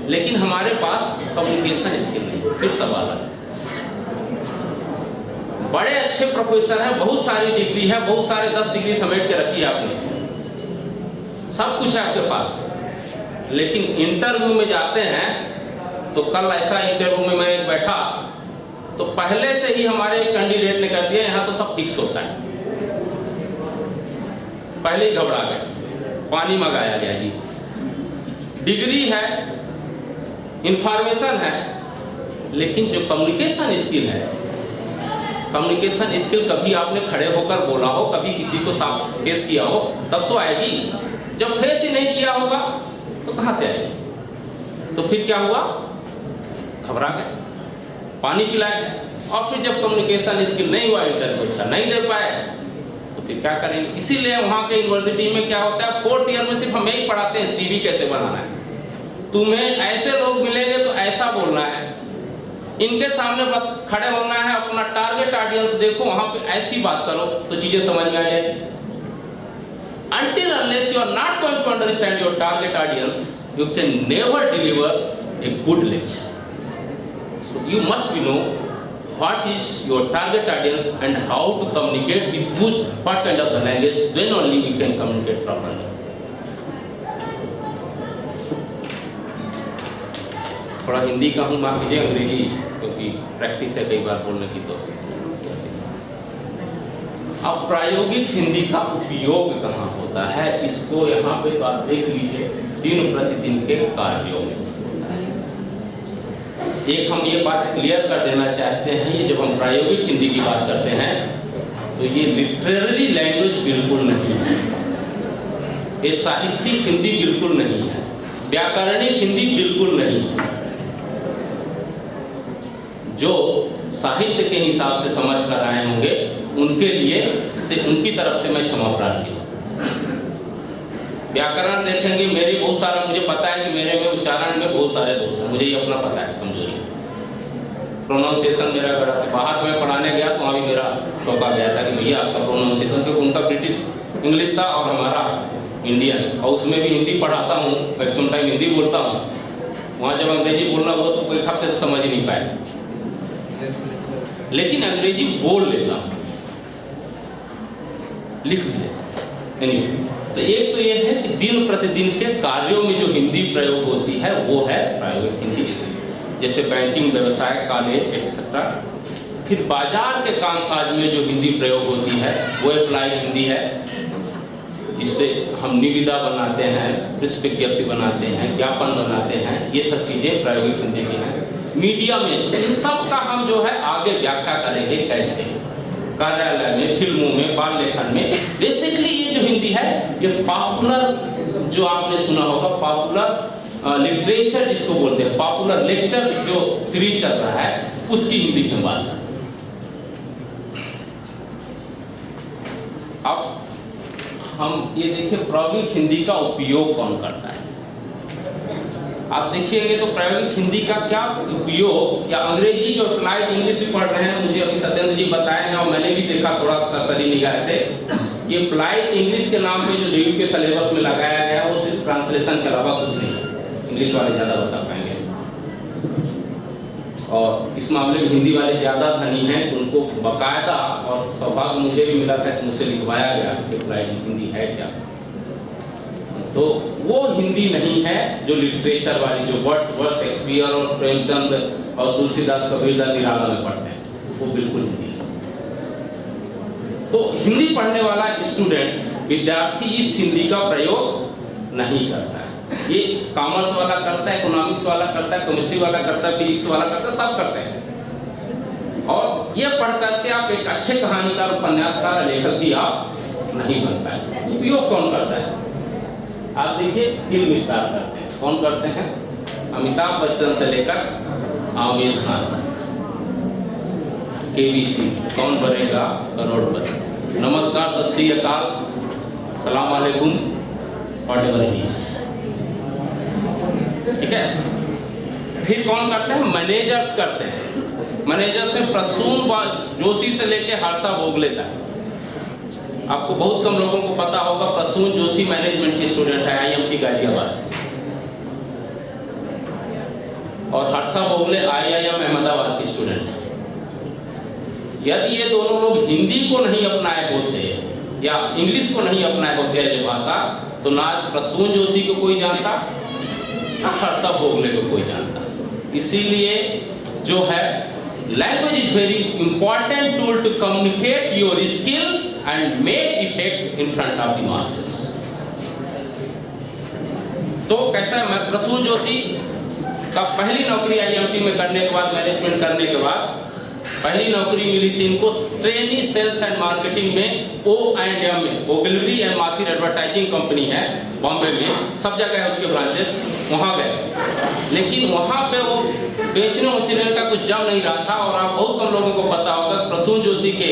लेकिन हमारे पास कम्युनिकेशन स्किल नहीं। फिर सवाल है, बड़े अच्छे प्रोफेसर हैं, बहुत सारी डिग्री है, बहुत सारे 10 डिग्री समेट के रखी है आपने, सब कुछ है आपके पास, लेकिन इंटरव्यू में जाते हैं तो कल ऐसा इंटरव्यू में मैं बैठा तो पहले से ही हमारे कैंडिडेट ने कर दिया, यहाँ तो सब फिक्स होता है, पहले ही घबरा गए, पानी मंगाया गया जी। डिग्री है, इंफॉर्मेशन है, लेकिन जो कम्युनिकेशन स्किल है, कम्युनिकेशन स्किल कभी आपने खड़े होकर बोला हो, कभी किसी को साफ फेस किया हो, तब तो आएगी। जब फेस ही नहीं किया होगा तो कहाँ से आएगी? तो फिर क्या हुआ? घबरा गए, पानी पिलाया गया, और फिर जब कम्युनिकेशन स्किल नहीं हुआ, इंटरव्यू अच्छा नहीं दे पाए, तो फिर क्या करेंगे? इसीलिए वहाँ के यूनिवर्सिटी में क्या होता है, 4th ईयर में सिर्फ हमें ही पढ़ाते हैं CV कैसे बनाना है। तुम्हें ऐसे लोग मिलेंगे तो ऐसा बोलना है, इनके सामने खड़े होना है, अपना टारगेट ऑडियंस देखो, वहाँ पे ऐसी बात करो तो चीजें समझ में आ जाएगी। Until unless you are not going to understand your target audience, you can never deliver a good lecture. So you must know what is your target audience and how to communicate with good, what kind of the language, then only you can communicate properly. थोड़ा हिंदी का हूँ, माफ कीजिए, अंग्रेजी क्योंकि प्रैक्टिस है कई बार बोलने की। तो अब प्रायोगिक हिंदी का उपयोग कहाँ होता है, इसको यहाँ पे तो आप देख लीजिए, दिन प्रतिदिन के कार्यों में। एक हम ये बात क्लियर कर देना चाहते हैं, ये जब हम प्रायोगिक हिंदी की बात करते हैं तो ये लिटरेरी लैंग्वेज बिल्कुल नहीं है, ये साहित्यिक हिंदी बिल्कुल नहीं है, व्याकरणिक हिंदी बिल्कुल नहीं है। जो साहित्य के हिसाब से समझ कर आए होंगे उनके लिए उनकी तरफ से मैं क्षमा प्रार्थी हूँ। व्याकरण देखेंगे, मेरे बहुत सारा, मुझे पता है कि मेरे में उच्चारण में बहुत सारे दोष हैं, मुझे ये अपना पता है, कमजोरी है। प्रोनाउंसिएशन मेरा गलत है। बाहर मैं पढ़ाने गया तो वहाँ भी मेरा टोका गया था कि भैया आपका प्रोनाउंसिएशन, क्योंकि उनका ब्रिटिश इंग्लिश था और हमारा इंडियन, और उसमें भी हिंदी पढ़ाता हूँ, मैक्सिमम टाइम हिंदी बोलता हूँ। वहाँ जब अंग्रेजी बोलना हुआ तो एक हफ्ते तो समझ ही नहीं पाए, लेकिन अंग्रेजी बोल लेता, लिख भी लेता। तो एक तो ये है कि दिन प्रतिदिन के कार्यों में जो हिंदी प्रयोग होती है वो है प्रायोगिक हिंदी, जैसे बैंकिंग, व्यवसाय, कॉलेज एक्सेट्रा। फिर बाजार के कामकाज में जो हिंदी प्रयोग होती है वो अप्लाइड हिंदी है, जिससे हम निविदा बनाते हैं, प्रेस विज्ञप्ति बनाते हैं, ज्ञापन बनाते हैं, ये सब चीज़ें प्रायोगिक हिंदी की हैं। मीडिया में इन सब का हम जो है आगे व्याख्या करेंगे कैसे, कार्यालय में, फिल्मों में, बाल लेखन में। बेसिकली ये जो हिंदी है ये पॉपुलर, जो आपने सुना होगा पॉपुलर लिटरेचर जिसको बोलते हैं, पॉपुलर लेक्चर्स जो सीरीज चल रहा है उसकी हिंदी की बात है। अब हम ये देखिए प्रायोगिक हिंदी का उपयोग कौन करता है। आप देखिएगा तो प्रायोगिक हिंदी का क्या उपयोग, या अंग्रेजी जो अप्लाइड इंग्लिश भी पढ़ रहे हैं, मुझे अभी सत्येंद्र जी बताए हैं और मैंने भी देखा थोड़ा सरसरी निगाह से, ये अप्लाइड इंग्लिश के नाम पे जो DU के सिलेबस में लगाया गया है वो सिर्फ ट्रांसलेशन के अलावा कुछ नहीं है। इंग्लिश वाले ज़्यादा बता पाएंगे, और इस मामले में हिंदी वाले ज़्यादा धनी हैं, उनको बाकायदा, और सौभाग्य मुझे भी मिला था कि मुझसे लिखवाया गया कि अप्लाइड हिंदी है क्या। तो वो हिंदी नहीं है जो लिटरेचर वाली, जो वर्ड्स शेक्सपियर और प्रेमचंद और तुलसीदास, कबीरदास, निराला में पढ़ते हैं, वो बिल्कुल नहीं है। तो हिंदी पढ़ने वाला स्टूडेंट, विद्यार्थी इस हिंदी का प्रयोग नहीं करता है। ये कॉमर्स वाला करता है, इकोनॉमिक्स वाला करता है, केमिस्ट्री वाला करता है, फिजिक्स वाला करता है, सब करते हैं। और ये पढ़ करके आप एक अच्छे कहानीकार, उपन्यासकार, लेखक भी आप नहीं बन पाए। उपयोग कौन करता है? आप देखिए फिल्म स्टार करते हैं, कौन करते हैं? अमिताभ बच्चन से लेकर आमिर खान, KBC, कौन बनेगा करोड़पति, नमस्कार, सत श्री अकाल, सलाम वालेकुम, व्हाटएवर इट इज, ठीक है। फिर कौन करते हैं? मैनेजर्स करते हैं। मैनेजर्स में प्रसून जोशी से लेकर हर्षा भोगले तक। आपको बहुत कम लोगों को पता होगा, प्रसून जोशी मैनेजमेंट की स्टूडेंट है, IMT गाजियाबाद से, और हर्षा भोगले IIM अहमदाबाद की स्टूडेंट है। यदि ये दोनों लोग हिंदी को नहीं अपनाए होते या इंग्लिश को नहीं अपनाए होते ये भाषा, तो ना आज प्रसून जोशी को कोई जानता, ना हर्षा भोगले को कोई जानता। इसीलिए जो है, language is very important tool to communicate your skill and make effect in front of the masses। तो कैसा है, मैं प्रसून जोशी का पहली नौकरी IMT में करने के बाद, मैनेजमेंट करने के बाद पहली नौकरी मिली थी इनको ट्रेनी सेल्स एंड मार्केटिंग में O&M में, ओगिलरी एंड माथिर एडवर्टाइजिंग कंपनी है बॉम्बे में, सब जगह है उसके ब्रांचेस, वहाँ गए। लेकिन वहाँ पे वो बेचने का कुछ जम नहीं रहा था। और आप बहुत कम लोगों को पता होगा, प्रसून जोशी के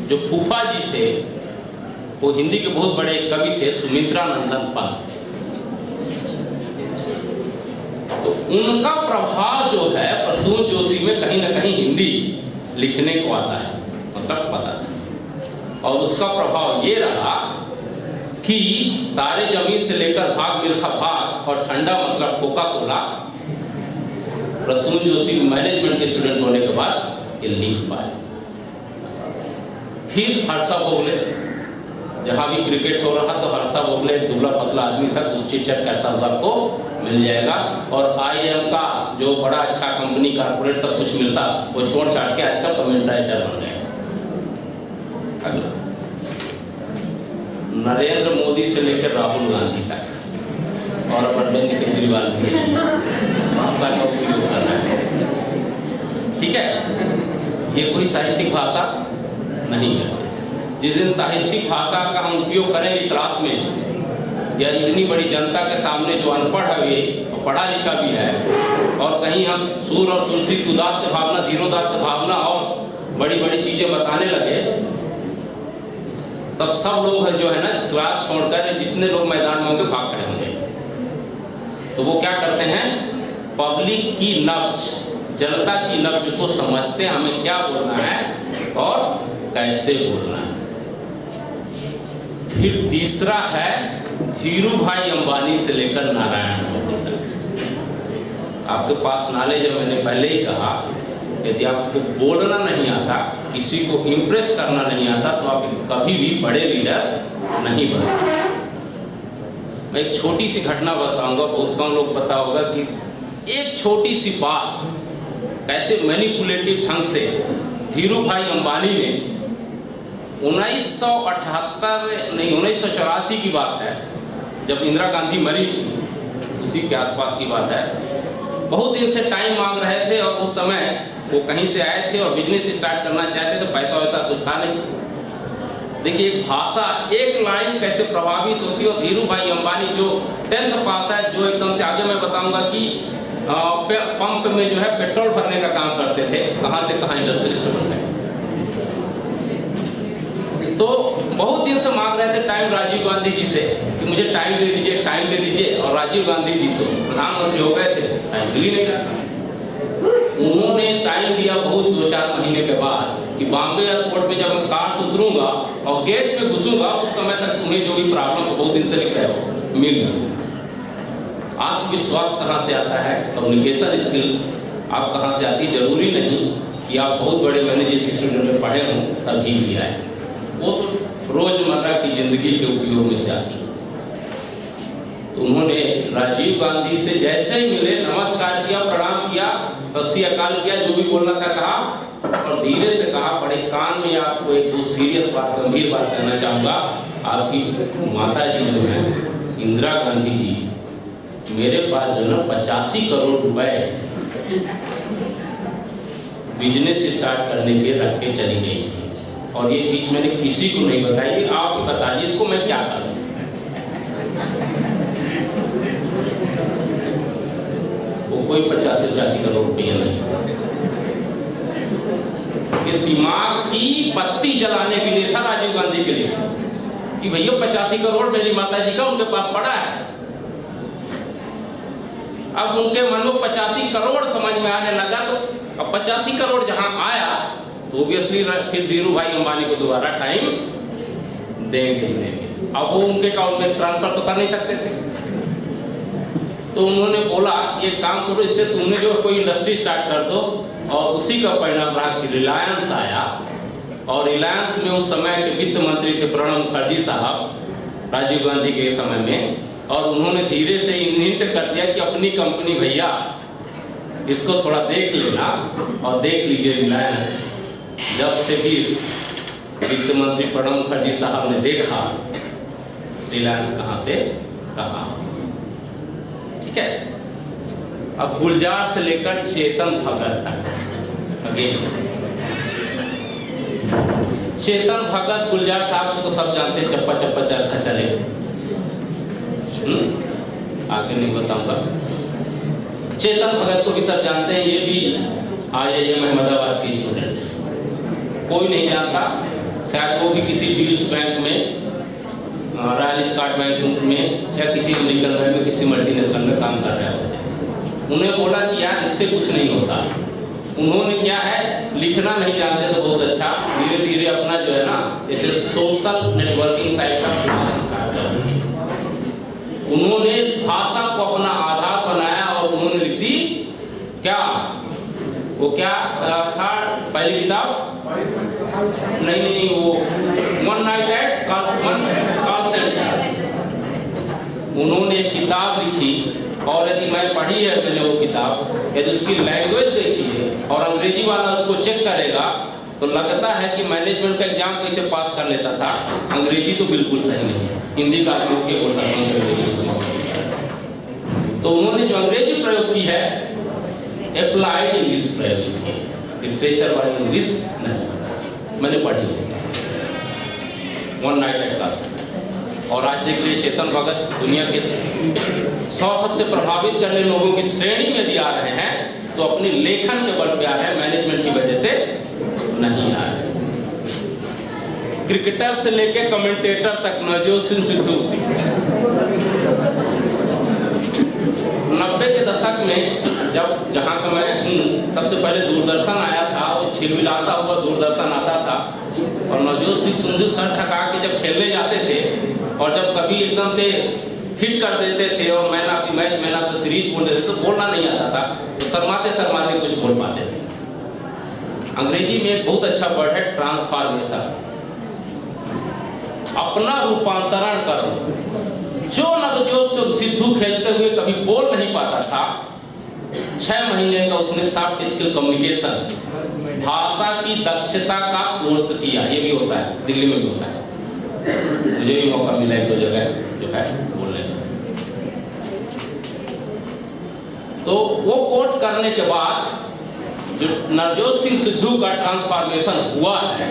जो फूफा जी थे वो हिंदी के बहुत बड़े कवि थे, सुमित्रा नंदन पंत। तो उनका प्रभाव जो है प्रसून जोशी में कहीं ना कहीं हिंदी लिखने को आता है, मतलब पता था। और उसका प्रभाव ये रहा कि तारे जमीन से लेकर भाग मिल्खा भाग और ठंडा मतलब Coca Cola, Prasoon Joshi management के स्टूडेंट होने के बाद ये लिख पाए। फिर हर्षा भोगले, जहाँ भी क्रिकेट हो रहा तो हर्षा भोगले दुबला पतला आदमी सा कुछ चिट-चट करता हुआ आपको मिल जाएगा। और IIM का जो बड़ा अच्छा कंपनी कारपोरेट सब कुछ मिलता, वो छोड़ छाड़ के आजकल कमेंट राइटर बन गए। अगला, नरेंद्र मोदी से लेकर राहुल गांधी तक और अरविंद केजरीवाल भाषा का उपयोग कर रहे हैं, ठीक है। ये कोई साहित्यिक भाषा नहीं है। जिस दिन साहित्यिक भाषा का हम उपयोग करेंगे क्लास में, या इतनी बड़ी जनता के सामने जो अनपढ़ है वे और पढ़ा लिखा भी है, और कहीं हम सूर और तुलसी की उदात्त भावना, धीरोदात्त भावना और बड़ी बड़ी चीज़ें बताने लगे, तब सब लोग है जो है ना क्लास छोड़कर, जितने लोग मैदान में होंगे भाग खड़े होंगे। तो वो क्या करते हैं, पब्लिक की नब्ज जनता की नब्ज को समझते हैं, हमें क्या बोलना है और कैसे बोलना है। फिर तीसरा है धीरू भाई अंबानी से लेकर नारायण मोदी तक। आपके पास नॉलेज है, मैंने पहले ही कहा, यदि आपको बोलना नहीं आता, किसी को इम्प्रेस करना नहीं आता, तो आप कभी भी बड़े लीडर नहीं बन सकते। मैं एक छोटी सी घटना बताऊंगा, बहुत कम लोग पता होगा कि एक छोटी सी बात कैसे मैनिपुलेटिव ढंग से धीरू भाई अंबानी ने 1984 की बात है, जब इंदिरा गांधी मरी थी, उसी के आसपास की बात है। बहुत दिन से टाइम मांग रहे थे और उस समय वो कहीं से आए थे और बिजनेस स्टार्ट करना चाहते, तो पैसा वैसा कुछ था नहीं। देखिए एक भाषा, एक लाइन कैसे प्रभावित होती है। और धीरू भाई अंबानी जो 10th पास है, जो एकदम से आगे मैं बताऊंगा कि पंप में जो है पेट्रोल भरने का काम करते थे, कहाँ से कहाँ इंडस्ट्रियलिस्ट बन गए। तो बहुत दिन से मांग रहे थे टाइम राजीव गांधी जी से कि मुझे टाइम दे दीजिए, टाइम दे दीजिए। और राजीव गांधी जी तो प्रधानमंत्री हो गए थे, टाइम मिल ही नहीं रहा। उन्होंने टाइम दिया बहुत 2-4 महीने के बाद कि बॉम्बे एयरपोर्ट पे जब मैं कार से उतरूंगा और गेट में घुसूंगा, उस समय तक तुम्हें जो भी प्रॉब्लम बहुत दिन से लिख रहे हो मिल गई। आत्मविश्वास कहाँ से आता है, कम्युनिकेशन स्किल आप कहाँ से आती है। जरूरी नहीं कि आप बहुत बड़े मैनेजर इंस्टीट्यूट में पढ़े हों तभी भी आए, वो तो रोजमर्रा की जिंदगी के उपयोग में से आती है। तो उन्होंने राजीव गांधी से जैसे ही मिले, नमस्कार किया, प्रणाम किया, सत श्री अकाल किया, जो भी बोलना था कहा और धीरे से कहा, बड़े कान में आपको एक दो सीरियस बात, गंभीर बात कहना चाहूँगा। आपकी माता जी जो है इंदिरा गांधी जी, मेरे पास जो ना 85 करोड़ रुपए बिजनेस स्टार्ट करने के रख के चली गई थी। और ये चीज मैंने किसी को नहीं बताई, आप बता दीजिए इसको मैं क्या करूं। वो कोई 85 करोड़ रुपया नहीं, ये दिमाग की बत्ती जलाने के लिए था राजीव गांधी के लिए कि भैया 85 करोड़ मेरी माता जी का उनके पास पड़ा है। अब उनके मन में 85 करोड़ समझ में आने लगा, तो अब 85 करोड़ जहां आया तो ऑब्वियसली फिर धीरू भाई अंबानी को दोबारा टाइम देंगे ही देंगे। अब वो उनके अकाउंट में ट्रांसफर तो कर नहीं सकते थे, तो उन्होंने बोला कि एक काम करो, इससे तुमने जो कोई इंडस्ट्री स्टार्ट कर दो। और उसी का परिणाम रहा कि रिलायंस आया। और रिलायंस में उस समय के वित्त मंत्री थे प्रणब मुखर्जी साहब, राजीव गांधी के समय में। और उन्होंने धीरे से हिंट कर दिया कि अपनी कंपनी भैया इसको थोड़ा देख लेना, और देख लीजिए रिलायंस। जब से भी वित्त मंत्री प्रणब मुखर्जी साहब ने देखा रिलायंस कहाँ से कहाँ, ठीक है। अब गुलजार से लेकर चेतन भगत तक, अगेन चेतन भगत, गुलजार साहब को तो सब जानते हैं, चप्पा चप्पा चरखा चले, आगे नहीं बताऊंगा। चेतन भगत को भी सब जानते हैं, ये भी IIM अहमदाबाद के स्टूडेंट, कोई नहीं जानता। शायद वो भी किसी पीयूष बैंक में, रॉयल स्कॉट बैंक में या किसी अमेरिकन बैंक में, किसी मल्टीनेशनल में काम कर रहे होते हैं। उन्हें बोला कि यार इससे कुछ नहीं होता। उन्होंने क्या है, लिखना नहीं जानते तो बहुत अच्छा, धीरे धीरे अपना जो है ना जैसे सोशल नेटवर्किंग साइट का स्टार्ट कर दिया। उन्होंने भाषा को अपना आधार बनाया और उन्होंने लिख दी क्या, वो क्या था पहली किताब, नहीं वो one night at call centre. उन्होंने एक किताब लिखी, और यदि मैं पढ़ी है मैंने वो किताब, यदि उसकी लैंग्वेज देखी है और अंग्रेजी वाला उसको चेक करेगा तो लगता है कि मैनेजमेंट का एग्जाम कैसे पास कर लेता था। अंग्रेजी तो बिल्कुल सही नहीं है, हिंदी का उपयोग के बोल सकता हूँ। तो उन्होंने जो अंग्रेजी प्रयोग की है, अप्लाइड इंग्लिश प्रयोग की, लिटरेचर वाली इंग्लिश नहीं, मैंने पढ़ी वन नाइट एट क्लास। और आज देख लीजिए चेतन भगत दुनिया के 100 सबसे प्रभावित करने लोगों की श्रेणी में यदि आ रहे हैं तो अपनी लेखन के बल पे आ रहे हैं, मैनेजमेंट की वजह से नहीं आ रहे। क्रिकेटर से लेके कमेंटेटर तक नवजोत सिंह सिद्धू 90 के दशक में जब जहाँ का मैं हूँ, सबसे पहले दूरदर्शन आया था, वो छिलमिलाता हुआ दूरदर्शन आता था, और नवजोत सिंह सिद्धू सर ठका के जब खेलने जाते थे और जब कभी एकदम से हिट कर देते थे और man of the match, man of the series बोल देते, तो बोलना नहीं आता था, तो शर्माते शर्माते कुछ बोल पाते थे। अंग्रेजी में एक बहुत अच्छा वर्ड है ट्रांसफॉर्मेशन, अपना रूपांतरण करो। जो नवजोत सिद्धू खेलते हुए कभी बोल नहीं पाता था, 6 महीने का उसने सॉफ्ट स्किल कम्युनिकेशन, भाषा की दक्षता का कोर्स किया। ये भी होता है, दिल्ली में भी होता है, मुझे भी मौका मिला एक 2 जगह जो है बोलने का। तो वो कोर्स करने के बाद जो नवजोत सिंह सिद्धू का ट्रांसफॉर्मेशन हुआ है,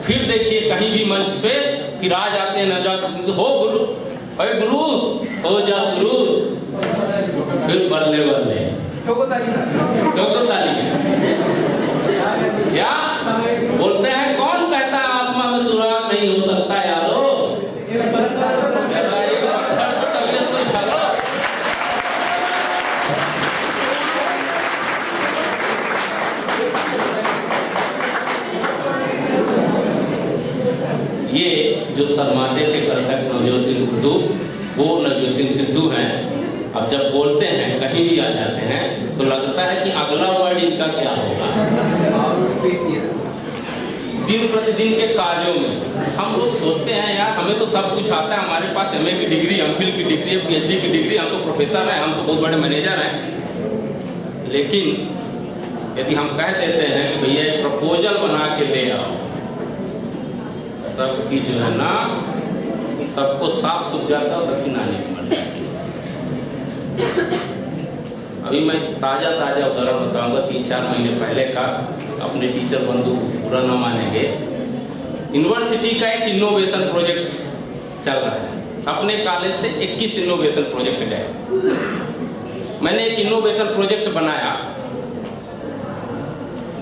फिर देखिए कहीं भी मंच पे फिर आ जाते हैं नवजोत सिंह सिद्धू, हो गुरु, अरे गुरु हो जा शुरू, फिर बल्ले बल्ले ठोको ताली क्या बोलते हैं, कौन कहता है आसमान में सुराग नहीं हो सकता यारो, ये जो शर्माते थे कल तक नवजोत सिंह सिद्धू, वो नवजोत सिंह सिद्धू हैं। अब जब बोलते हैं कहीं भी आ जाते हैं तो लगता है कि अगला वर्ड इनका क्या होगा। दिन प्रतिदिन के कार्यों में हम लोग सोचते हैं यार हमें तो सब कुछ आता है, हमारे पास MA की डिग्री, MPhil की डिग्री, PhD की डिग्री, हम तो प्रोफेसर हैं, हम तो बहुत बड़े मैनेजर हैं। लेकिन यदि हम कह देते हैं कि भैया एक प्रपोजल बना के ले आओ, सबकी जो है ना, सबको साफ सूख जाता, सबकी नानी मर जाती। अभी मैं ताज़ा उदाहरण बताऊंगा, 3-4 महीने पहले का, अपने टीचर बंधु पूरा न मानेंगे। यूनिवर्सिटी का एक इनोवेशन प्रोजेक्ट चल रहा है, अपने कॉलेज से 21 इनोवेशन प्रोजेक्ट गए। मैंने एक इनोवेशन प्रोजेक्ट बनाया,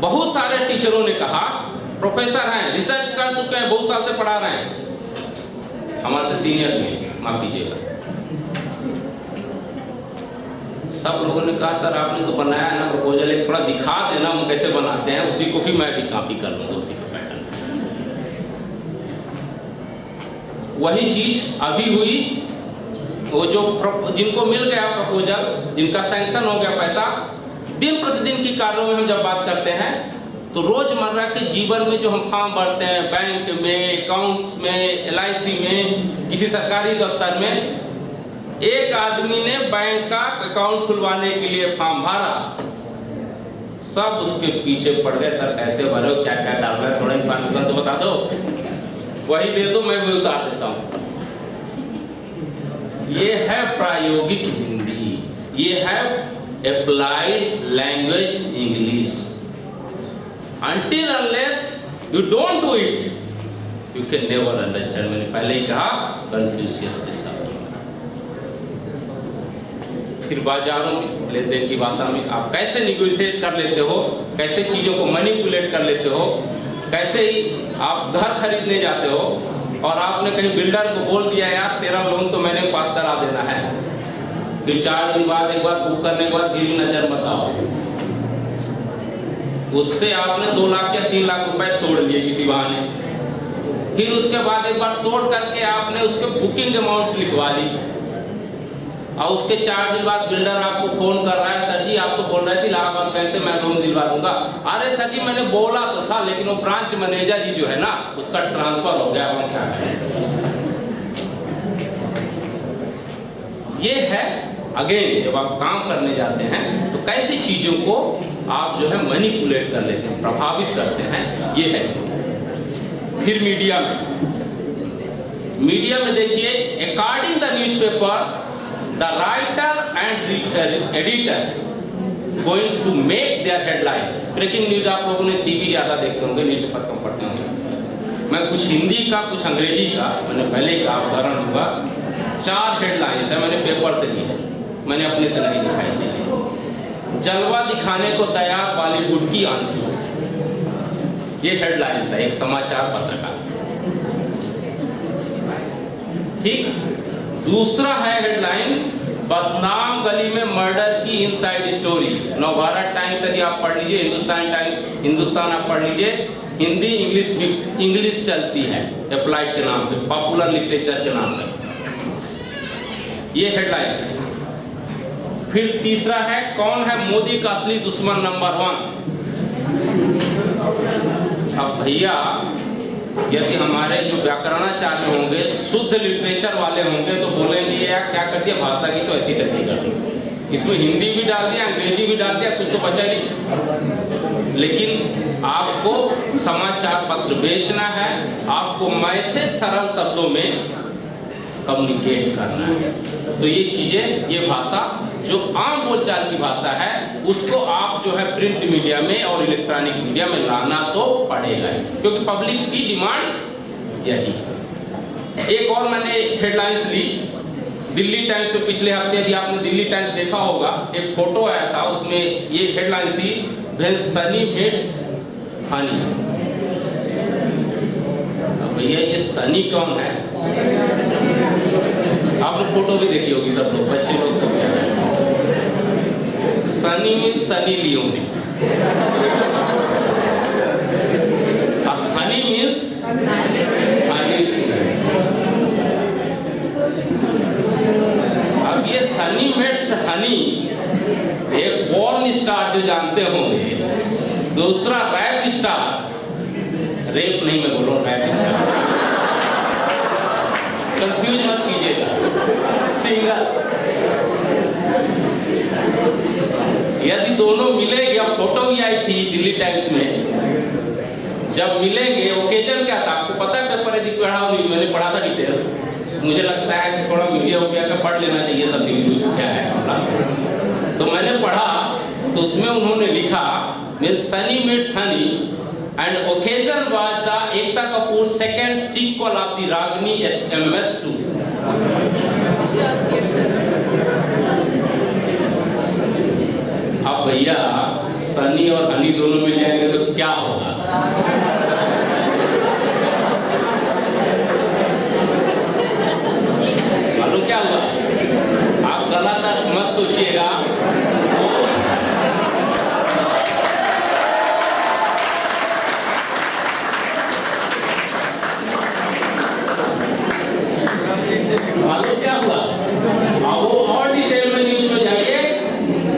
बहुत सारे टीचरों ने कहा, प्रोफेसर हैं, रिसर्च कर चुके हैं, बहुत साल से पढ़ा रहे हैं, हमारे से सीनियर में, माफ कीजिएगा। सब लोगों ने कहा सर आपने तो बनाया है ना प्रपोजल, एक थोड़ा दिखा देना हम कैसे बनाते हैं, उसी को भी मैं भी कॉपी कर लूँगा, उसी का पैटर्न। वही चीज अभी हुई, वो जो जिनको मिल गया प्रपोजल, जिनका सैंक्शन हो गया पैसा, दिन प्रतिदिन की कार्यों में हम जब बात करते हैं तो रोजमर्रा के जीवन में जो हम फॉर्म भरते हैं, बैंक में, अकाउंट्स में, LIC में, किसी सरकारी दफ्तर में, एक आदमी ने बैंक का अकाउंट खुलवाने के लिए फॉर्म भरा, सब उसके पीछे पड़ गए, सर कैसे भरो, क्या क्या डालना है, थोड़ा इन्फॉर्मेशन तो बता दो, वही दे दो, मैं भी उतार देता हूँ। ये है प्रायोगिक हिंदी, ये है applied language English. Until unless you don't do it, you can never understand। मैंने पहले ही कहा कन्फ्यूशियस के साथ। फिर बाजारों में, लेन देन की भाषा में आप कैसे निगोशिएट कर लेते हो, कैसे चीज़ों को मैनिपुलेट कर लेते हो, कैसे ही आप घर खरीदने जाते हो और आपने कहीं बिल्डर को बोल दिया यार तेरा लोन तो मैंने पास करा देना है, फिर 4 दिन बाद एक बार बुक करने के बाद फिर भी नजर बताओ, उससे आपने 2 लाख या 3 लाख रुपए तोड़ लिए किसी बहाने, फिर उसके बाद एक बार तोड़ करके आपने उसके बुकिंग अमाउंट लिखवा ली, और उसके 4 दिन बाद बिल्डर आपको फोन कर रहा है, सर जी आप तो बोल रहे थे इलाहाबाद बैंक से मैं लोन दिलवा दूंगा। अरे सर जी मैंने बोला तो था, लेकिन वो ब्रांच मैनेजर ही जो है ना उसका ट्रांसफर हो गया, अब क्या करें। ये है अगेन, जब आप काम करने जाते हैं तो कैसे चीजों को आप जो है मैनिपुलेट कर लेते हैं, प्रभावित करते हैं, ये है। फिर मीडिया में देखिए, according the newspaper the writer and editor going to make their headlines. Breaking news आप लोगों ने टीवी ज्यादा देखते होंगे, न्यूज़पेपर कम पढ़ते होंगे। मैं कुछ हिंदी का कुछ अंग्रेजी का, मैंने पहले ही कहा उदाहरण दूंगा, 4 हेडलाइंस है, मैंने पेपर से ली है, मैंने अपने से नहीं दिखाई से। जलवा दिखाने को तैयार बॉलीवुड की आंधी, ये हेडलाइंस है एक समाचार पत्र का। ठीक, दूसरा है हेडलाइन, बदनाम गली में मर्डर की इनसाइड स्टोरी। नवभारत टाइम्स यदि आप पढ़ लीजिए, हिंदुस्तान आप पढ़ लीजिए, हिंदी इंग्लिश मिक्स इंग्लिश चलती है एप्लाइड के नाम पे, पॉपुलर लिटरेचर के नाम पे। ये हेडलाइंस है। फिर तीसरा है, कौन है मोदी का असली दुश्मन नंबर 1। अब भैया यदि हमारे जो व्याकरणाचार्य होंगे, शुद्ध लिटरेचर वाले होंगे, तो बोलेंगे यार क्या कर दिया, भाषा की तो ऐसी तैसी कर दी, इसमें हिंदी भी डाल दिया, अंग्रेजी भी डाल दिया, कुछ तो बचा ही नहीं। लेकिन आपको समाचार पत्र बेचना है, आपको मैसेज सरल शब्दों में कम्युनिकेट करना है। तो ये चीजें, ये भाषा जो आम बोलचाल की भाषा है, उसको आप जो है प्रिंट मीडिया में और इलेक्ट्रॉनिक मीडिया में लाना तो पड़ेगा, क्योंकि पब्लिक की डिमांड यही। एक और मैंने हेडलाइंस ली दिल्ली टाइम्स में पिछले हफ्ते, यदि आपने दिल्ली टाइम्स देखा होगा, एक फोटो आया था, उसमें ये हेडलाइंस थी, व्हेन सनी मीट्स हनी। भैया ये सनी कौन है? आपने फोटो भी देखी होगी सब लोग, बच्चे लोग तो Sunny means Sunny Leone, Honey means Honey Singh. अब ये सनी मेट्स हनी, एक पॉर्न स्टार जो जानते होंगे, दूसरा रैप स्टार, रेप नहीं मैं बोल रहा हूँ, रैप स्टार, कंफ्यूज मत कीजिएगा, सिंगर। यदि दोनों मिलेंगे, अब फोटो भी आई थी दिल्ली टाइम्स में, जब मिलेंगे, ओकेजन क्या था आपको पता है? पेपर यदि पढ़ा नहीं, मैंने पढ़ा था डिटेल, मुझे लगता है कि थोड़ा मीडिया का पढ़ लेना चाहिए सब न्यूज क्या है। तो मैंने पढ़ा, तो उसमें उन्होंने लिखा Sunny meets Honey and occasion was the Ekta Kapoor second sequel of the Ragini MS2। अब भैया सनी और हनी दोनों मिल जाएंगे तो क्या होगा? मालूम क्या हुआ? आप गलत अर्थ मत सोचिएगा। मालूम क्या हुआ? वो और डिटेल में न्यूज में जाइए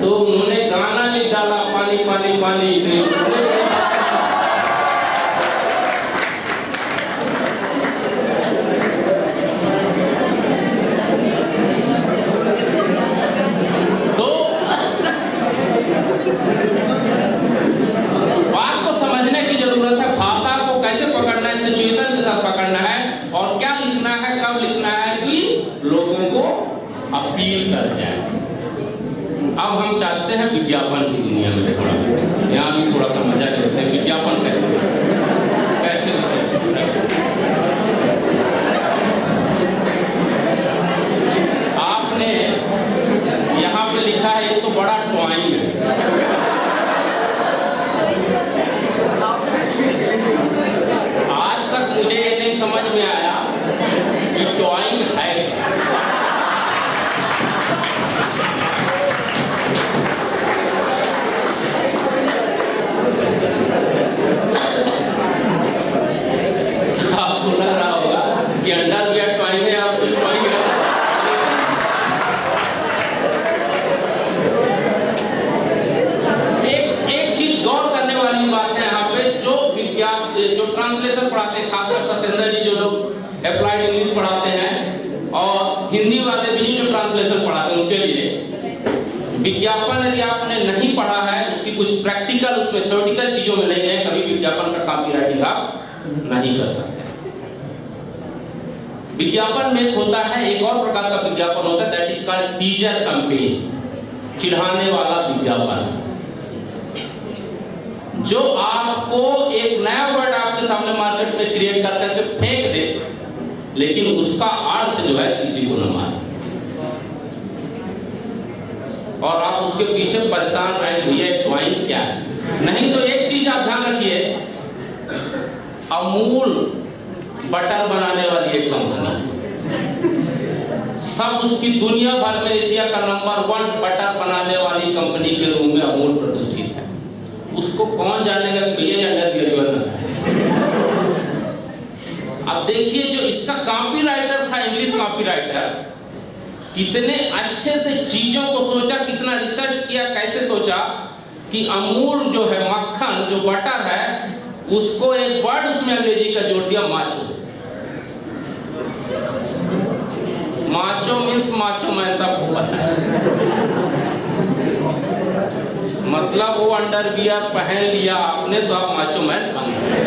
तो उन्होंने गाना लिख डाला, पानी पानी पानी। तो बात को समझने की जरूरत है, भाषा को कैसे पकड़ना है, सिचुएशन के साथ पकड़ना है, और क्या लिखना है, कब लिखना है कि लोगों को अपील कर जाए। अब हम चाहते हैं विज्ञापन की दुनिया में थोड़ा, यहाँ भी थोड़ा सा मजा लेते हैं, विज्ञापन कैसे आपने यहाँ पे लिखा है, ये तो बड़ा टॉइंग है। आज तक मुझे ये नहीं समझ में आया कि टॉइंग है क्या। आपको लग रहा होगा कि अंडरवियर टॉइंग है और कुछ टॉइंग है। एक चीज गौर करने वाली बात है यहाँ पे, जो ट्रांसलेशन पढ़ाते हैं, खासकर सत्येंद्र जी जो लोग अप्लाइड इंग्लिश पढ़ाते हैं, और हिंदी वाले भी जो ट्रांसलेशन पढ़ाते हैं, उनके लिए विज्ञापन यदि आपने नहीं पढ़ा है, उसकी कुछ प्रैक्टिकल, उसमें थ्योरेटिकल चीजों में नहीं गए, कभी विज्ञापन का कॉपीराइटिंग आप नहीं कर सकते। विज्ञापन में एक होता है, एक और प्रकार का विज्ञापन होता है, that is called teaser campaign, चिढ़ाने वाला विज्ञापन, जो आपको एक नया वर्ड आपके सामने मार्केट में क्रिएट कर करके फेंक दे, लेकिन उसका अर्थ जो है किसी को न मारे, और आप उसके पीछे परेशान रहेंगे भैया टॉइंग क्या है। नहीं तो एक चीज आप ध्यान रखिए, अमूल बटर बनाने वाली एक कंपनी सब उसकी दुनिया भर में एशिया का नंबर 1 बटर बनाने वाली कंपनी के रूप में अमूल प्रतिष्ठित है। उसको कौन जानेगा कि भैया अंडर गिरवन है। अब देखिए जो इसका कॉपीराइटर था, इंग्लिश कॉपीराइटर, कितने अच्छे से चीजों को सोचा, कितना रिसर्च किया, कैसे सोचा कि अमूल जो है मक्खन, जो बटर है, उसको एक वर्ड उसमें अंग्रेजी का जोड़ दिया, macho. Macho means macho man, सबको पता है। मतलब वो अंडरवियर पहन लिया आपने तो आप माचो मैन बन गए।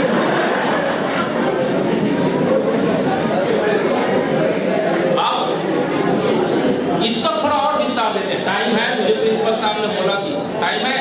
अब इसका थोड़ा और विस्तार देते हैं। टाइम है? मुझे प्रिंसिपल साहब ने बोला कि टाइम है।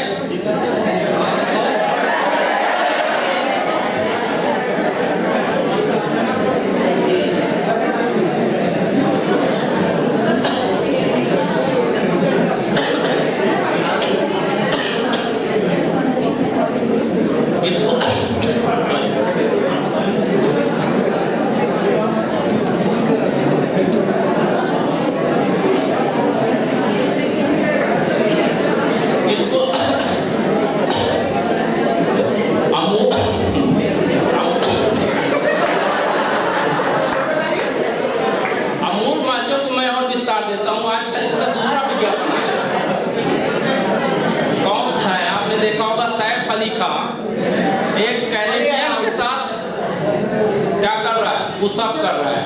पुशअप कर रहा है,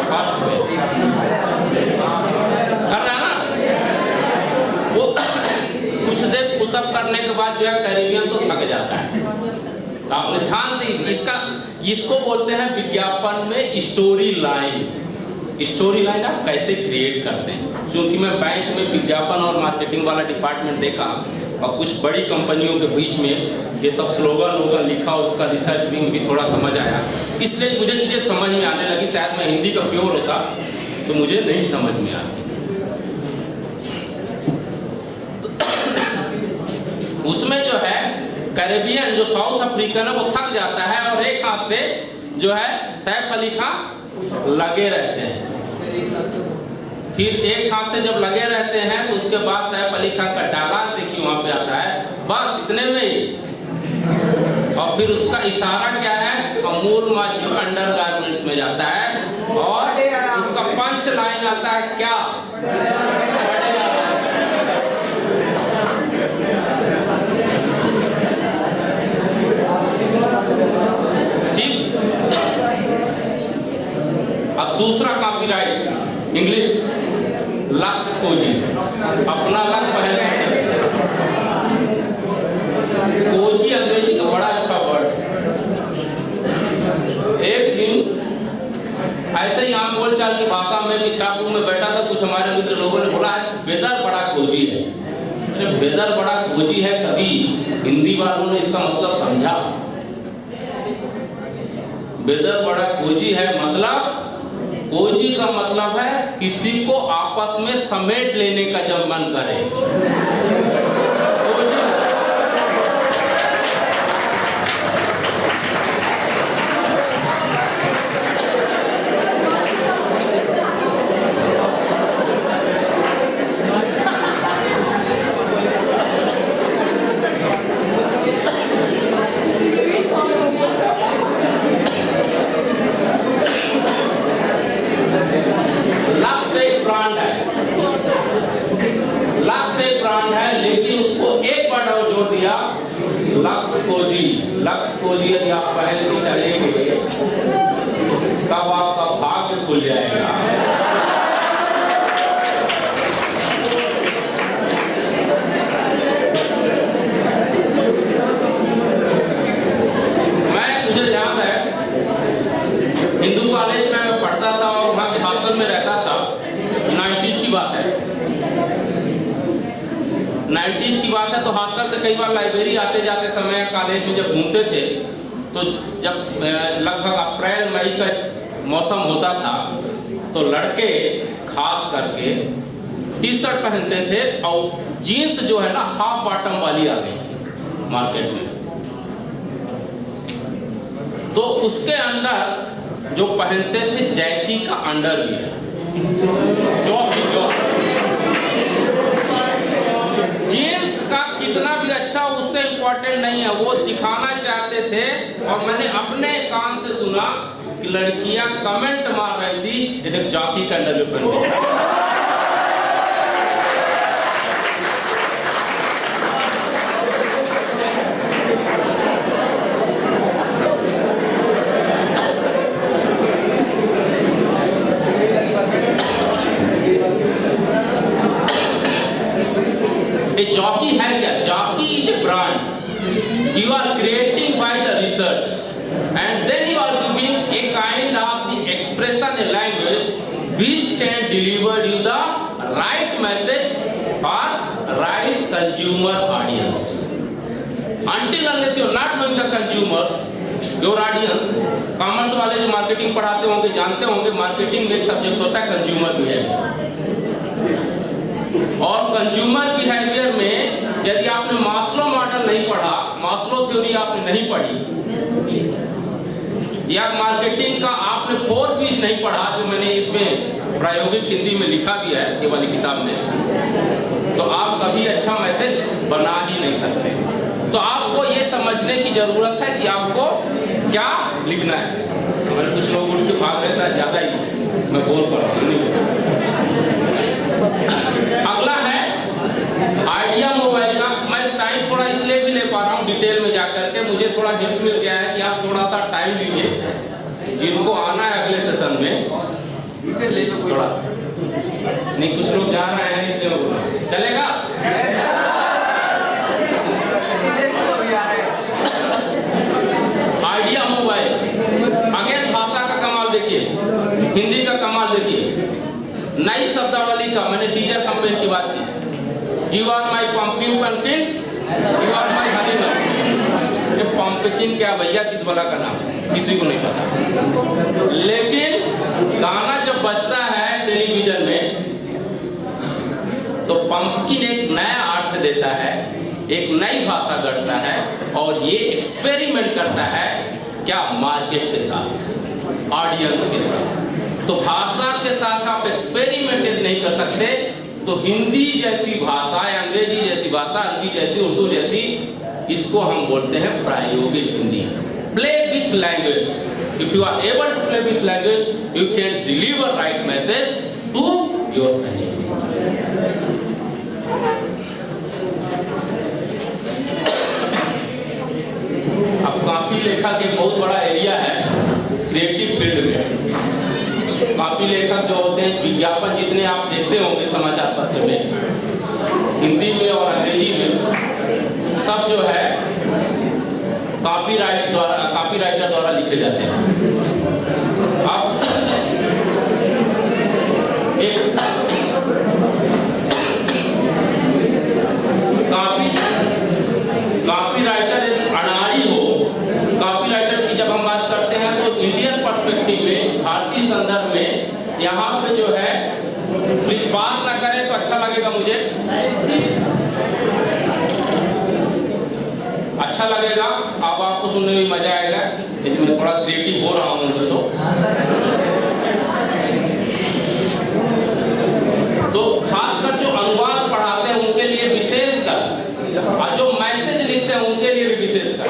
फर्श पे कर रहा है ना वो। कुछ देर पुशअप करने के बाद जो है कैरेबियन तो थक जाता है। तो आपने ध्यान दी, इसको बोलते हैं विज्ञापन में स्टोरी लाइन। स्टोरी लाइन आप कैसे क्रिएट करते हैं। क्योंकि मैं बैंक में विज्ञापन और मार्केटिंग वाला डिपार्टमेंट देखा और कुछ बड़ी कंपनियों के बीच में ये सब स्लोगन लिखा, उसका रिसर्च भी थोड़ा समझ आया, इसलिए मुझे चीज़ें समझ में आने लगी। शायद मैं हिंदी का प्योर होता तो मुझे नहीं समझ में आती। उसमें जो है कैरेबियन जो साउथ अफ्रीकन है वो थक जाता है और एक हाथ से जो है सैफ अली खान लगे रहते हैं। फिर एक हाथ से जब लगे रहते हैं तो उसके बाद सैफ अली खान का डायलॉग देखिए वहां पे आता है, बस इतने में ही। और फिर उसका इशारा क्या है, अमूल माचो अंडर गारमेंट्स में जाता है और उसका पंच लाइन आता है क्या, ठीक। अब दूसरा कॉपीराइट इंग्लिश, लक्स कोजी, अपना लक पहन के कोजी अंग्रेजी का बड़ा अच्छा वर्ड। एक दिन ऐसे ही आम बोलचाल की भाषा में स्टाफ रूम में बैठा था, कुछ हमारे मित्र लोगों ने बोला आज वेदर बड़ा कोजी है। अरे वेदर बड़ा कोजी है, कभी हिंदी वालों ने इसका मतलब समझा। वेदर बड़ा कोजी है मतलब, कोजी का मतलब है किसी को आपस में समेट लेने का जब मन करे। लक्स कोजी यदि आप पहन के चलेंगे तब आपका भाग्य खुल जाएगा। मुझे याद है हिंदू कॉलेज में मैं पढ़ता था और वहाँ के हॉस्टल में रहता था। 90s की बात है, 90s की बात है। तो हॉस्टल से कई बार लाइब्रेरी आते जाते समय कॉलेज में जब घूमते थे तो जब लगभग अप्रैल मई का मौसम होता था तो लड़के खास करके टी शर्ट पहनते थे और जीन्स जो है ना हाफ बॉटम वाली आ गई थी मार्केट में। तो उसके अंदर जो पहनते थे जैकी का अंडरवियर, जीन्स का कितना भी अच्छा उससे इम्पोर्टेंट नहीं है, वो दिखाना चाहते थे। और मैंने अपने कान से सुना कि लड़कियां कमेंट मार रही थी, ये देख जॉकी का अंडरवेयर पहन के। जॉकी है क्या? Jockey is a brand you are creating by the research and then you are giving a kind of the expression a language which can deliver you the right message or right consumer audience. Until unless you are not knowing the consumers, your audience, commerce वाले जो मार्केटिंग पढ़ाते होंगे जानते होंगे मार्केटिंग में एक सब्जेक्ट होता है कंज्यूमर बिहेवियर। और कंज्यूमर बिहेवियर में यदि आपने मास्लो मॉडल नहीं पढ़ा, मास्लो थ्योरी आपने नहीं पढ़ी, या मार्केटिंग का आपने 4 पीस नहीं पढ़ा जो मैंने इसमें प्रायोगिक हिंदी में लिखा भी है ये वाली किताब में, तो आप कभी अच्छा मैसेज बना ही नहीं सकते। तो आपको ये समझने की जरूरत है कि आपको क्या लिखना है। हमारे कुछ लोग उठ के भाग रहे हैं, ज्यादा ही मैं बोल पा रहा हूँ। अगला है आइडिया मोबाइल का। मैं टाइम थोड़ा इसलिए भी ले पा रहा हूँ डिटेल में जाकर के, मुझे थोड़ा हिंट मिल गया है कि आप थोड़ा सा टाइम लीजिए, जिनको आना है अगले सेशन में थोड़ा नहीं, कुछ लोग जा रहे हैं इसलिए बोल रहा हूं। चलेगा? आइडिया मोबाइल अगेन भाषा का कमाल देखिए, हिंदी का कमाल देखिए, नई शब्दावली का। मैंने टीचर कंपेन की बात की, you are my pumping, you are my honeymoon. ये पंपिंग क्या भैया, किस वाला का नाम, किसी को नहीं पता। लेकिन गाना जब बजता है टेलीविजन में तो पंपकिन एक नया अर्थ देता है, एक नई भाषा गढ़ता है और ये एक्सपेरिमेंट करता है क्या, मार्केट के साथ, ऑडियंस के साथ। तो भाषा के साथ आप एक्सपेरिमेंट यदि नहीं कर सकते तो हिंदी जैसी भाषा या अंग्रेजी जैसी भाषा, अरबी जैसी, उर्दू जैसी, इसको हम बोलते हैं प्रायोगिक Hindi. Play with language. If you are able to play with language you can deliver right message to your consumer. अब कॉपी लेखा के बहुत बड़ा एरिया है क्रिएटिव फील्ड में। कॉपी लेखक जो होते हैं, विज्ञापन जितने आप देखते होंगे समाचार पत्र में, हिंदी में और अंग्रेजी में, सब जो है कॉपीराइटर द्वारा लिखे जाते हैं। अब एक कॉपीराइटर यदि अनाड़ी हो, कॉपीराइटर की जब हम बात करते हैं तो इंडियन पर्सपेक्टिव में, भारतीय संदर्भ में, यहाँ पे जो है, प्लीज बात ना करें तो अच्छा लगेगा मुझे, अच्छा लगेगा, अब आपको सुनने में मजा आएगा, इसमें थोड़ा क्रिएटिव हो रहा हूँ तो खासकर जो अनुवाद पढ़ाते हैं उनके लिए विशेषकर, और जो मैसेज लिखते हैं उनके लिए भी विशेषकर।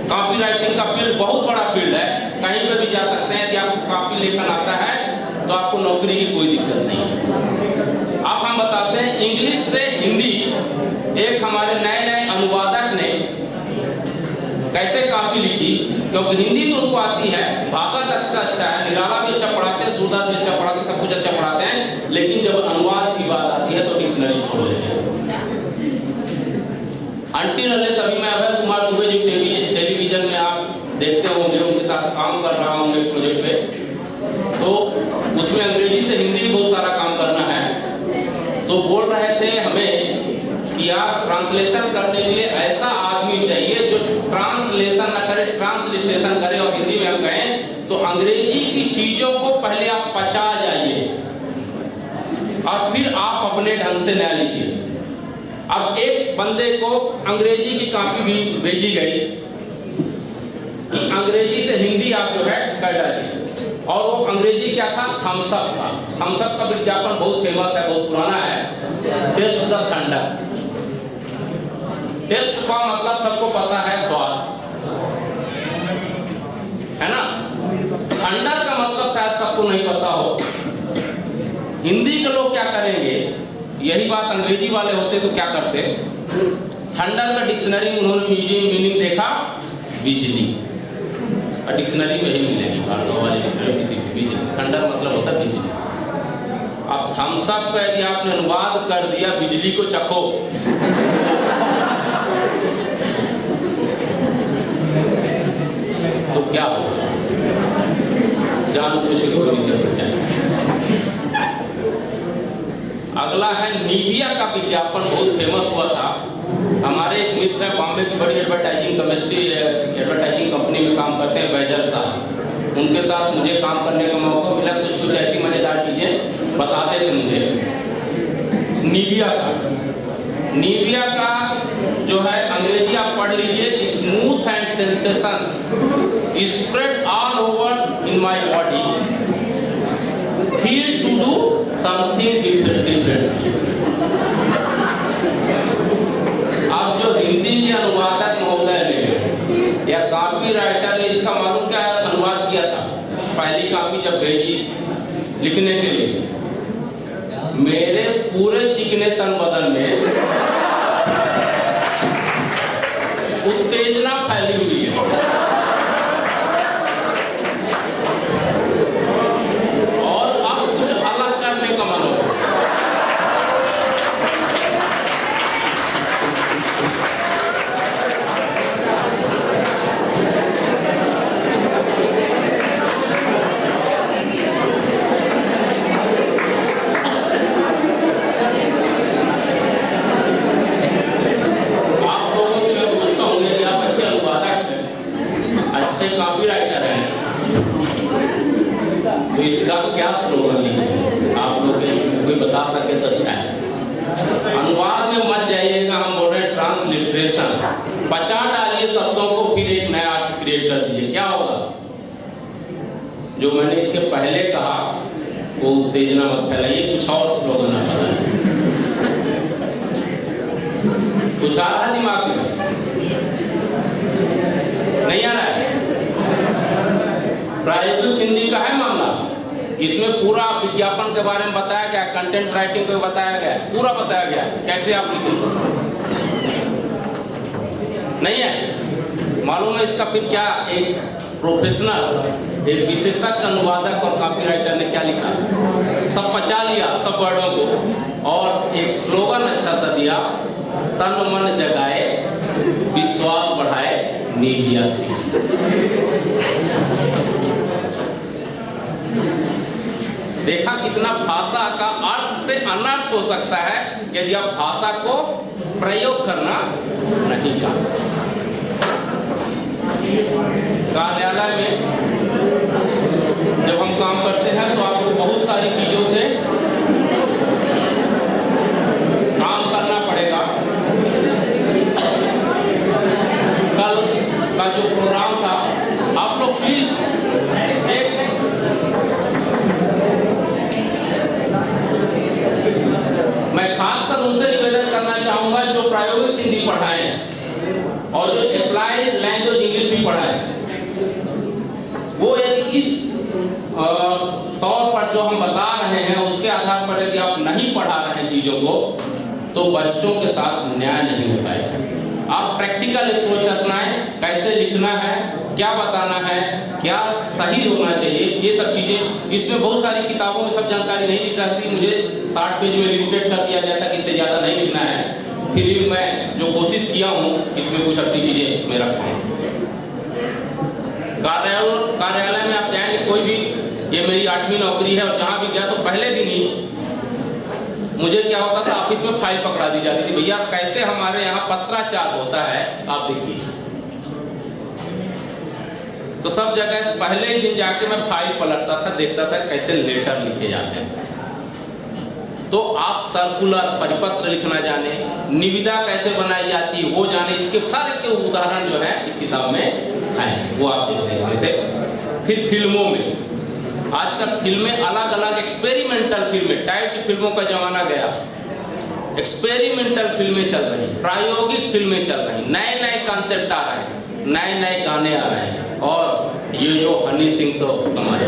कॉपी राइटिंग का फील्ड बहुत बड़ा फील्ड है, कहीं पे भी जा सकते हैं। यदि आपको कॉपी लेखन आता है तो आपको नौकरी की कोई दिक्कत नहीं है। अब हम बताते हैं इंग्लिश से हिंदी, एक हमारे नए नए अनुवादक ने कैसे कॉपी लिखी, क्योंकि हिंदी तो उनको आती है, भाषा दक्षता अच्छा है, निराला भी अच्छा पढ़ाते हैं, सूरदास भी अच्छा पढ़ाते हैं, सब कुछ अच्छा पढ़ाते हैं, लेकिन जब अनुवाद की बात आती है तो डिक्शनरी खोल लेते हैं। अंटिल अनलेस अभी मैं अभय कुमार दुबे जी टेलीविजन में आप देखते होंगे, उनके साथ काम कर रहा हूँ एक प्रोजेक्ट पे, तो उसमें अंग्रेजी से हिंदी बहुत सारा काम करना है। तो बोल रहे थे हमें कि आप ट्रांसलेशन करने के लिए ऐसा आदमी चाहिए जो ट्रांसलेशन ना करे, ट्रांसलेशन करे। और हिंदी में हम कहें तो अंग्रेजी की चीजों को पहले आप पचा जाइए और फिर आप अपने ढंग से नया लिखिए। अब एक बंदे को अंग्रेजी की कॉपी भी भेजी गई, अंग्रेजी से हिंदी आप जो है कर डालिए। और वो अंग्रेजी क्या था, थम्स अप था। थम्स अप का विज्ञापन बहुत फेमस है, बहुत पुराना है, टेस्ट द थंडर। टेस्ट का मतलब सबको पता है स्वाद, है ना। थंडर का मतलब शायद सबको नहीं पता हो। हिंदी के लोग क्या करेंगे, यही बात अंग्रेजी वाले होते तो क्या करते, थंडर का डिक्शनरी में उन्होंने मीनिंग देखा बिजली, और डिक्शनरी में ही मिलेगी भारतीय वाली डिक्शनरी किसी भी, बिजली। थंडर मतलब होता है बिजली। अब थम्स अप का यदि आपने अनुवाद कर दिया बिजली को चखो, तो क्या होगा, जानबूझ के कोई नीचे गिर जाए। अगला है निविया का विज्ञापन, बहुत फेमस हुआ था। हमारे एक मित्र हैं बॉम्बे की बड़ी एडवर्टाइजिंग कंपनी में काम करते हैं, बैजल साहब। उनके साथ मुझे काम करने का मौका मिला, कुछ ऐसी मजेदार चीजें बताते थे मुझे। निविया का जो है अंग्रेजी आप पढ़ लीजिए, smooth and sensation spread all over in my body, feel to do something different. अब जो हिंदी के अनुवादक महोदय ने या कॉपी राइटर ने इसका मालूम क्या अनुवाद किया था, पहली कॉपी जब भेजी लिखने के लिए, मेरे पूरे चिकने तन बदन में उत्तेजना फैली हुई है। और अब कुछ अलग करने का मन हो। इसका क्या स्लोगन है, आप लोग कोई बता सके तो अच्छा है। अनुवाद में मत जाइएगा, हम बोल रहे हैं ट्रांसलिटरेशन। बचा डालिए शब्दों को, फिर एक नया अर्थ क्रिएट कर दीजिए, क्या होगा। जो मैंने इसके पहले कहा वो उत्तेजना मत फैलाइए, कुछ और स्लोगन आप बताइए। कुछ आ रहा है दिमाग में, नहीं आ रहा है। प्रायोगिक हिंदी का है मामला, इसमें पूरा विज्ञापन के बारे में बताया गया, कंटेंट राइटिंग को बताया गया, पूरा बताया गया कैसे आप लिखेंगे। नहीं है मालूम है इसका, फिर क्या एक प्रोफेशनल, एक विशेषज्ञ अनुवादक और कॉपीराइटर ने क्या लिखा, सब पचा लिया सब वर्डों को, और एक स्लोगन अच्छा सा दिया, तन मन जगाए विश्वास बढ़ाए निविया। देखा कितना भाषा का अर्थ से अनर्थ हो सकता है यदि आप भाषा को प्रयोग करना नहीं जानते। कार्यालय में जब हम काम करते हैं तो आपको बहुत सारी चीजों से काम करना पड़ेगा। कल का जो प्रोग्राम था, आप लोग प्लीज मैं खासकर उनसे निवेदन करना चाहूंगा जो प्रायोगिक हिंदी पढ़ाएं और जो अप्लाइड लैंग्वेज इंग्लिश भी पढ़ाएं, वो यदि इस तौर पर जो हम बता रहे हैं उसके आधार पर यदि आप नहीं पढ़ा रहे हैं चीजों को, तो बच्चों के साथ न्याय नहीं हो पाएगा। आप प्रैक्टिकल अप्रोच अपनाएं, कैसे लिखना है, क्या बताना है, क्या सही होना चाहिए, ये सब चीजें। इसमें बहुत सारी किताबों में सब जानकारी नहीं दी सकती, मुझे 60 पेज में लिमिटेड कर दिया गया था कि इससे ज़्यादा नहीं लिखना है। फिर भी मैं जो कोशिश किया हूँ इसमें कुछ अपनी चीज़ें मैं रखता हूँ। कार्यालय में आप जाएंगे, कोई भी, ये मेरी 8वीं नौकरी है और जहाँ भी गया तो पहले दिन ही मुझे क्या होता था, ऑफिस में फाइल पकड़ा दी जाती थी। भैया कैसे हमारे यहाँ पत्राचार होता है आप देखिए। तो सब जगह पहले ही दिन जाके मैं फाइल पलटता था, देखता था कैसे लेटर लिखे जाते हैं। तो आप सर्कुलर परिपत्र लिखना जाने, निविदा कैसे बनाई जाती है वो जाने, इसके सारे के उदाहरण जो है इस किताब में आए, वो आप देखते हैं। इसमें से फिर फिल्मों में आजकल फिल्में अलग अलग एक्सपेरिमेंटल फिल्में, टाइप की फिल्मों का जमाना गया, एक्सपेरिमेंटल फिल्में चल रही, प्रायोगिक फिल्में चल रही, नए नए कॉन्सेप्ट आ रहे हैं, नए नए गाने आ रहे हैं। और यो हनी सिंह तो हमारे,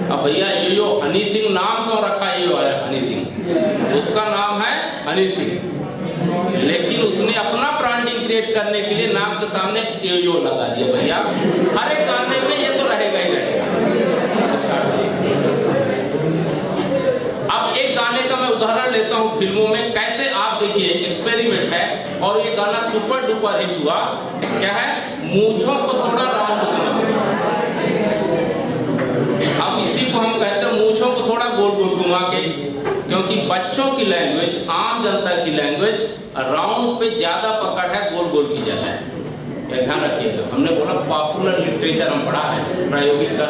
अब भैया यो हनी सिंह नाम क्यों रखा है? यो है हनी सिंह, उसका नाम है हनी सिंह, लेकिन उसने अपना ब्रांडिंग क्रिएट करने के लिए नाम के सामने यो लगा दिया। भैया हर एक गाने में ये तो रहेगा ही रहेगा। अब एक गाने का मैं उदाहरण लेता हूँ फिल्मों में, कैसे आप देखिए एक्सपेरिमेंट है और ये गाना सुपर डुपर हिट हुआ। क्या है? मूंछों को थोड़ा राउंड घुमा। अब इसी को हम कहते हैं मूंछों को थोड़ा गोल गोल घुमा के, क्योंकि बच्चों की लैंग्वेज, आम जनता की लैंग्वेज राउंड पे ज्यादा पकड़ है, गोल गोल की ज्यादा है। ध्यान रखिएगा, हमने बोला पॉपुलर लिटरेचर हम पढ़ा है, प्रायोगिक का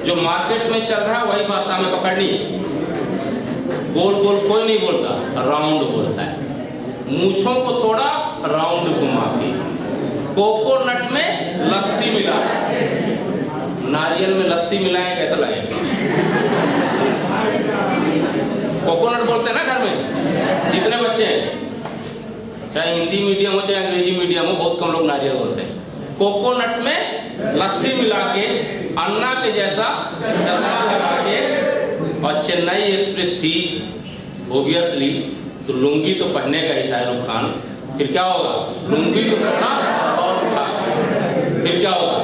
जो मार्केट में चल रहा है वही भाषा में पकड़नी। गोल गोल कोई नहीं बोलता, राउंड बोलता है। मूंछों को थोड़ा राउंड घुमा के, कोकोनट में लस्सी मिला, नारियल में लस्सी मिलाएं कैसा लगेगा? कोकोनट बोलते हैं ना घर में, जितने बच्चे हैं, चाहे हिंदी मीडियम हो चाहे अंग्रेजी मीडियम हो, बहुत कम लोग नारियल बोलते हैं। कोकोनट में लस्सी मिला के, अन्ना के जैसा चश्मा लगा के, और चेन्नई एक्सप्रेस थी ओबियसली, तो लुंगी तो पहनेगा ही शाहरुख खान। फिर क्या होगा? लुंगी को थोड़ा और उठा, फिर क्या होगा?